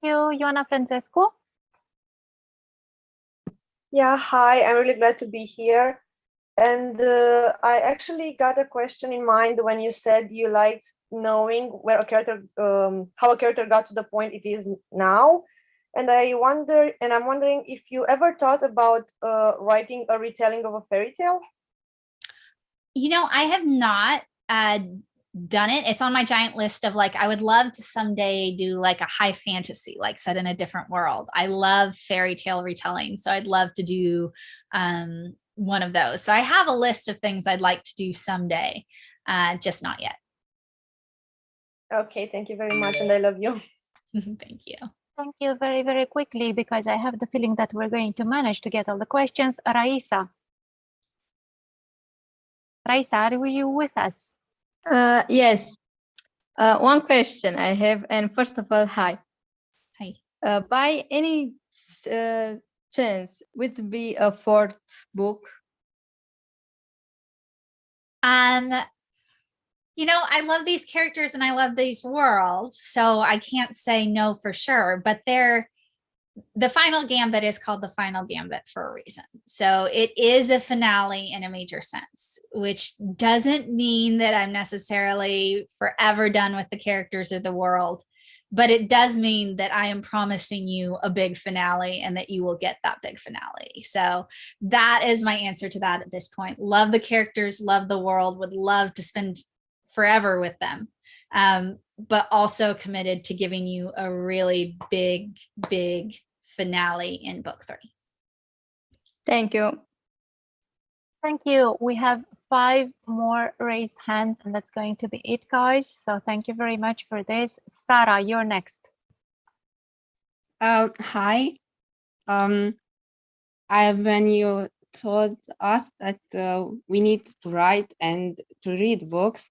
Thank you, Ioana Francescu. Yeah, hi, I'm really glad to be here. And I actually got a question in mind when you said you liked knowing where a character, how a character got to the point it is now. And I'm wondering if you ever thought about writing a retelling of a fairy tale? I have not done it. It's on my giant list of I would love to someday do a high fantasy, set in a different world. I love fairy tale retelling. So I'd love to do one of those. So I have a list of things I'd like to do someday, just not yet. Okay, thank you very much. And I love you. Thank you. Thank you very, very quickly, because I have the feeling that we're going to manage to get all the questions. Raisa, are you with us? Yes. One question I have, and first of all, hi. Hi. By any chance, would it be a fourth book? I love these characters and I love these worlds, so I can't say no for sure, but the Final Gambit is called the Final Gambit for a reason. So it is a finale in a major sense, which doesn't mean that I'm necessarily forever done with the characters of the world, but it does mean that I am promising you a big finale and that you will get that big finale. So that is my answer to that at this point. Love the characters, love the world, would love to spend forever with them, but also committed to giving you a really big finale in book 3. Thank you. Thank you. We have 5 more raised hands, and that's going to be it, guys. So thank you very much for this. Sarah, you're next. Hi. When you told us that we need to write and to read books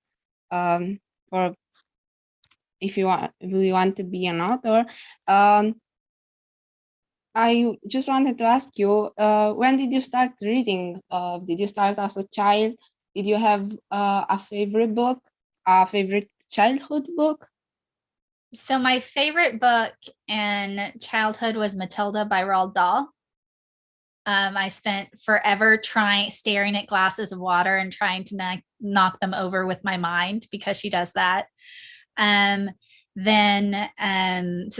for if we want to be an author, I just wanted to ask you, when did you start reading? Did you start as a child? Did you have a favorite book, a favorite childhood book? So my favorite book in childhood was Matilda by Roald Dahl. I spent forever staring at glasses of water and trying to knock them over with my mind because she does that. So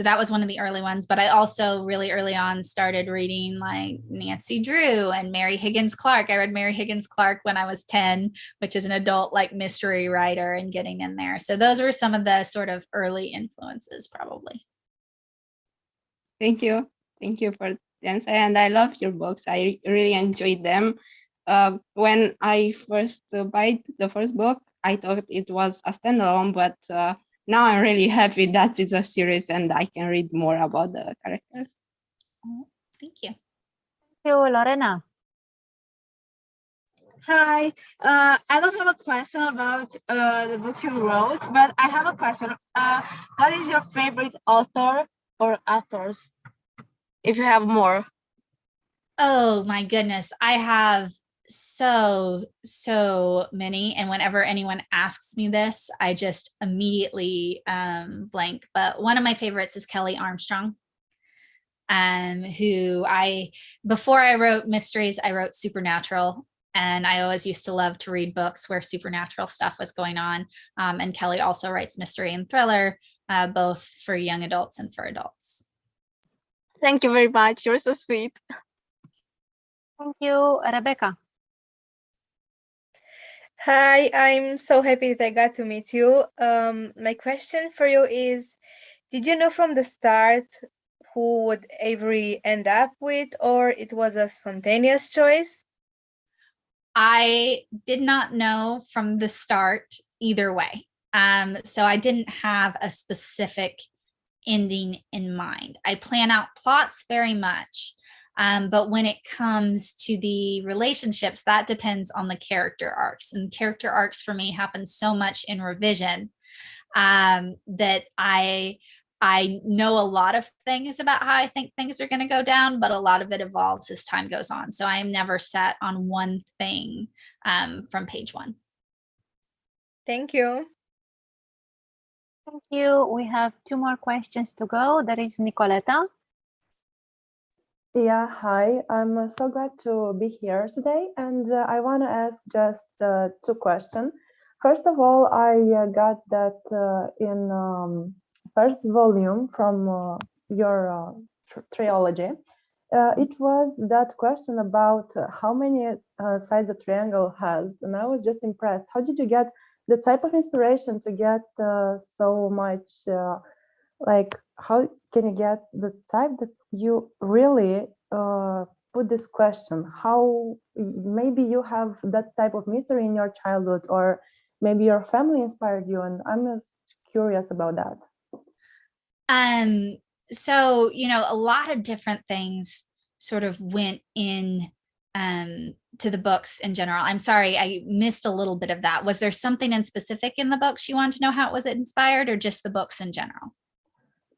that was one of the early ones, but I also really early on started reading like Nancy Drew and Mary Higgins Clark. I read Mary Higgins Clark when I was 10, which is an adult like mystery writer, and getting in there. So those were some of the sort of early influences probably. Thank you. Thank you for the answer. And I love your books. I really enjoyed them. When I first bought the first book, I thought it was a standalone, but now I'm really happy that it's a series and I can read more about the characters. Thank you. Thank you, Lorena. Hi, I don't have a question about the book you wrote, but I have a question. What is your favorite author or authors, if you have more? Oh my goodness, I have so many, and whenever anyone asks me this, I just immediately blank. But one of my favorites is Kelly Armstrong, who before I wrote mysteries, I wrote supernatural, and I always used to love to read books where supernatural stuff was going on. And Kelly also writes mystery and thriller, both for young adults and for adults. Thank you very much. You're so sweet. Thank you, Rebecca. Hi, I'm so happy that I got to meet you. My question for you is, did you know from the start who would Avery end up with, or it was a spontaneous choice? I did not know from the start either way. So I didn't have a specific ending in mind. I plan out plots very much. But when it comes to the relationships, that depends on the character arcs. And character arcs for me happen so much in revision that I know a lot of things about how I think things are going to go down, but a lot of it evolves as time goes on. So I am never set on one thing from page 1. Thank you. Thank you. We have 2 more questions to go. There is Nicoleta. Yeah, hi. I'm so glad to be here today, and I want to ask just 2 questions. First of all, I got that in first volume from your trilogy. It was that question about how many sides a triangle has, and I was just impressed. How did you get the type of inspiration to get so much? Like, how can you get the type that you really put this question? How maybe you have that type of mystery in your childhood, or maybe your family inspired you, and I'm just curious about that. So, a lot of different things sort of went in to the books in general. I'm sorry, I missed a little bit of that. Was there something in specific in the books you wanted to know how it was inspired, or just the books in general?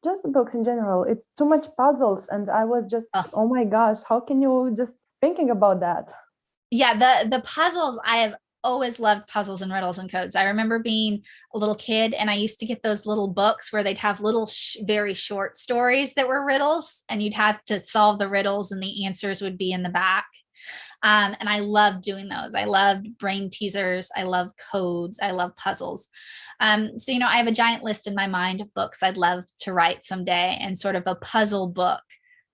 Just the books in general. It's too much puzzles, and I was just, oh my gosh, how can you just thinking about that? Yeah, the puzzles, I have always loved puzzles and riddles and codes. I remember being a little kid, and I used to get those little books where they'd have little very short stories that were riddles, and you'd have to solve the riddles and the answers would be in the back. And I loved doing those. I loved brain teasers. I love codes. I love puzzles. So, I have a giant list in my mind of books I'd love to write someday, and sort of a puzzle book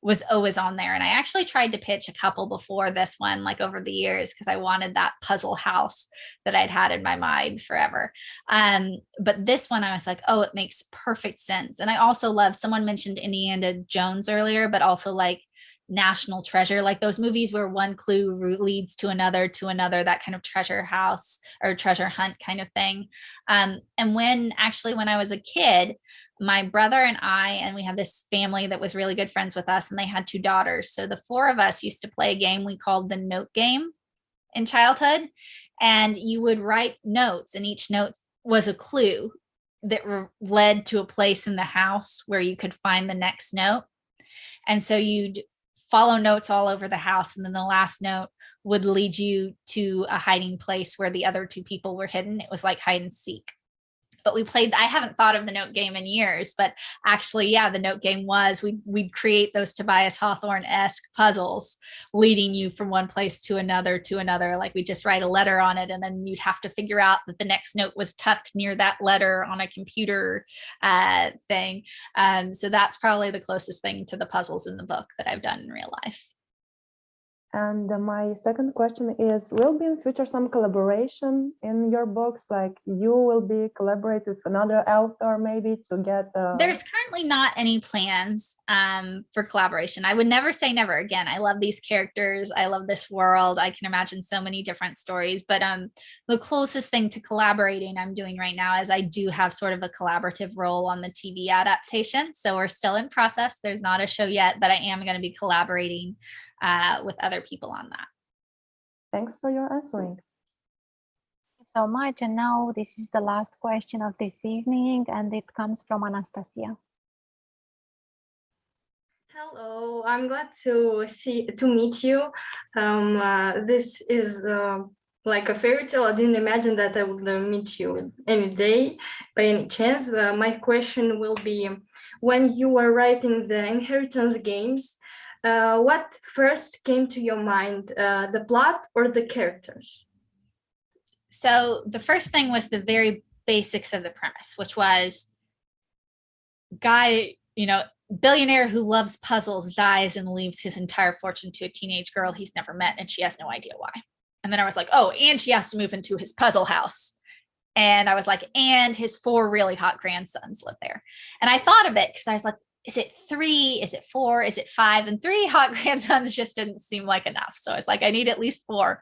was always on there. And I actually tried to pitch a couple before this one, like over the years, because I wanted that puzzle house that I'd had in my mind forever. But this one, I was like, oh, it makes perfect sense. And I also love, someone mentioned Indiana Jones earlier, but also like national treasure, like those movies where one clue leads to another, that kind of treasure house or treasure hunt kind of thing. And when I was a kid, my brother and we had this family that was really good friends with us, and they had 2 daughters. So the 4 of us used to play a game we called the note game in childhood. And you would write notes, and each note was a clue that led to a place in the house where you could find the next note. And so you'd follow notes all over the house, and then the last note would lead you to a hiding place where the other 2 people were hidden. It was like hide and seek. But I haven't thought of the note game in years, but actually, yeah, the note game was, we'd create those Tobias Hawthorne-esque puzzles leading you from one place to another. Like we just write a letter on it, and then you'd have to figure out that the next note was tucked near that letter on a computer thing. So that's probably the closest thing to the puzzles in the book that I've done in real life. And my second question is, will be in future some collaboration in your books? Like you will be collaborate with another author maybe to get... There's currently not any plans for collaboration. I would never say never. Again, I love these characters. I love this world. I can imagine so many different stories, but the closest thing to collaborating I'm doing right now is I do have sort of a collaborative role on the TV adaptation. So we're still in process. There's not a show yet, but I am going to be collaborating with other people on that. Thanks for your answering. So Marta, now this is the last question of this evening, and it comes from Anastasia. Hello, I'm glad to meet you. This is like a fairy tale. I didn't imagine that I would meet you any day by any chance. My question will be, when you were writing the inheritance games, what first came to your mind, the plot or the characters? So the first thing was the very basics of the premise, which was guy, billionaire who loves puzzles dies and leaves his entire fortune to a teenage girl he's never met, and she has no idea why. And then I was like, oh, and she has to move into his puzzle house. And I was like, and his 4 really hot grandsons live there. And I thought of it because I was like, is it 3? Is it 4? Is it 5? And 3 hot grandsons just didn't seem like enough. So I was like, I need at least 4.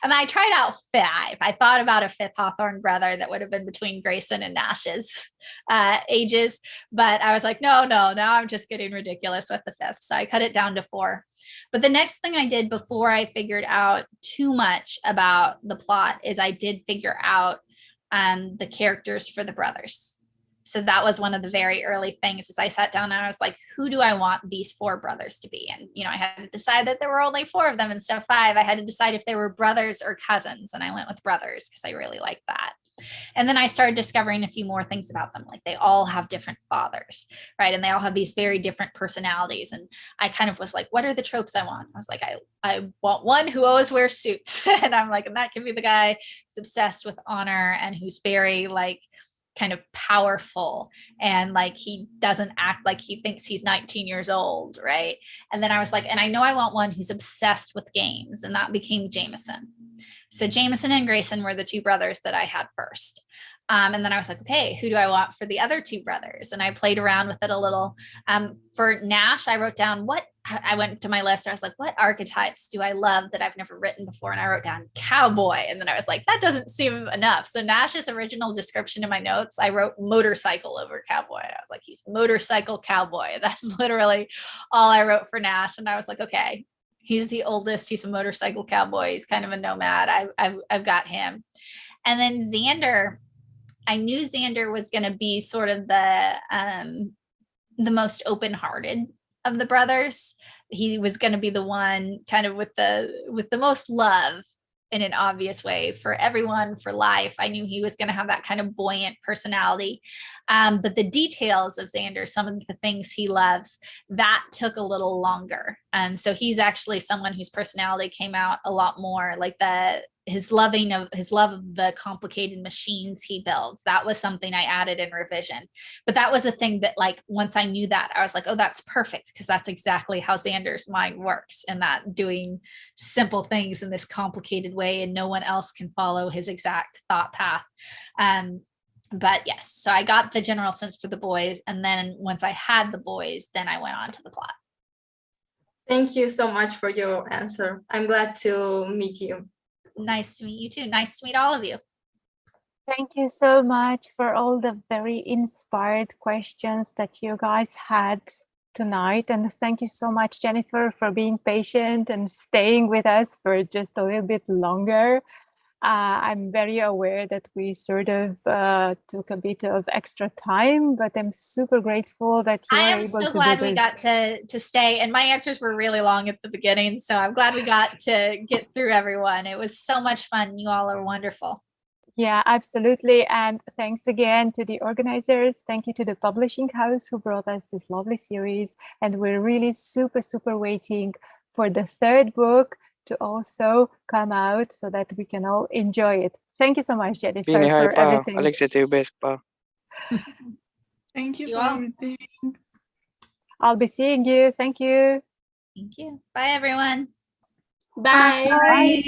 And I tried out 5. I thought about a 5th Hawthorne brother that would have been between Grayson and Nash's ages. But I was like, no, now I'm just getting ridiculous with the 5th. So I cut it down to 4. But the next thing I did before I figured out too much about the plot is I did figure out the characters for the brothers. So that was one of the very early things, is I sat down and I was like, who do I want these 4 brothers to be? And, I had to decide that there were only 4 of them instead of 5. I had to decide if they were brothers or cousins. And I went with brothers because I really liked that. And then I started discovering a few more things about them. Like they all have different fathers, right? And they all have these very different personalities. And I kind of was like, what are the tropes I want? I was like, I want one who always wears suits. And I'm like, and that can be the guy who's obsessed with honor and who's very kind of powerful, and like he doesn't act like he thinks he's 19 years old, right? And then I was like, and I know I want one who's obsessed with games, and that became Jameson. So Jameson and Grayson were the 2 brothers that I had first. And then I was like, okay, who do I want for the other 2 brothers? And I played around with it a little. For Nash, I wrote down I went to my list. I was like, what archetypes do I love that I've never written before? And I wrote down cowboy. And then I was like, that doesn't seem enough. So Nash's original description in my notes, I wrote motorcycle over cowboy. I was like, he's motorcycle cowboy. That's literally all I wrote for Nash. And I was like, okay, he's the oldest. He's a motorcycle cowboy. He's kind of a nomad. I've got him. And then Xander, I knew Xander was going to be sort of the most open-hearted of the brothers. He was going to be the one kind of with the most love in an obvious way for everyone, for life. I knew he was going to have that kind of buoyant personality. But the details of Xander, some of the things he loves, that took a little longer. So he's actually someone whose personality came out a lot more, like his love of the complicated machines he builds. That was something I added in revision. But that was the thing that, like, once I knew that, I was like, oh, that's perfect, because that's exactly how Xander's mind works, and that doing simple things in this complicated way and no one else can follow his exact thought path. But yes, so I got the general sense for the boys, and then once I had the boys, then I went on to the plot. Thank you so much for your answer. I'm glad to meet you. Nice to meet you too. Nice to meet all of you. Thank you so much for all the very inspired questions that you guys had tonight. And thank you so much, Jennifer, for being patient and staying with us for just a little bit longer. I'm very aware that we sort of took a bit of extra time, but I'm super grateful that you were I am able so to glad do we this. got to stay, and my answers were really long at the beginning, so I'm glad we got to get through everyone. It was so much fun. You all are wonderful. Yeah, absolutely. And thanks again to the organizers. Thank you to the publishing house who brought us this lovely series. And we're really super, super waiting for the third book to also come out so that we can all enjoy it. Thank you so much, Jennifer, Bine, hai for pa. everything. Alexe, te iubesc, pa. Thank you You for all. everything. I'll be seeing you. Thank you. Thank you. Bye, everyone. Bye. Bye.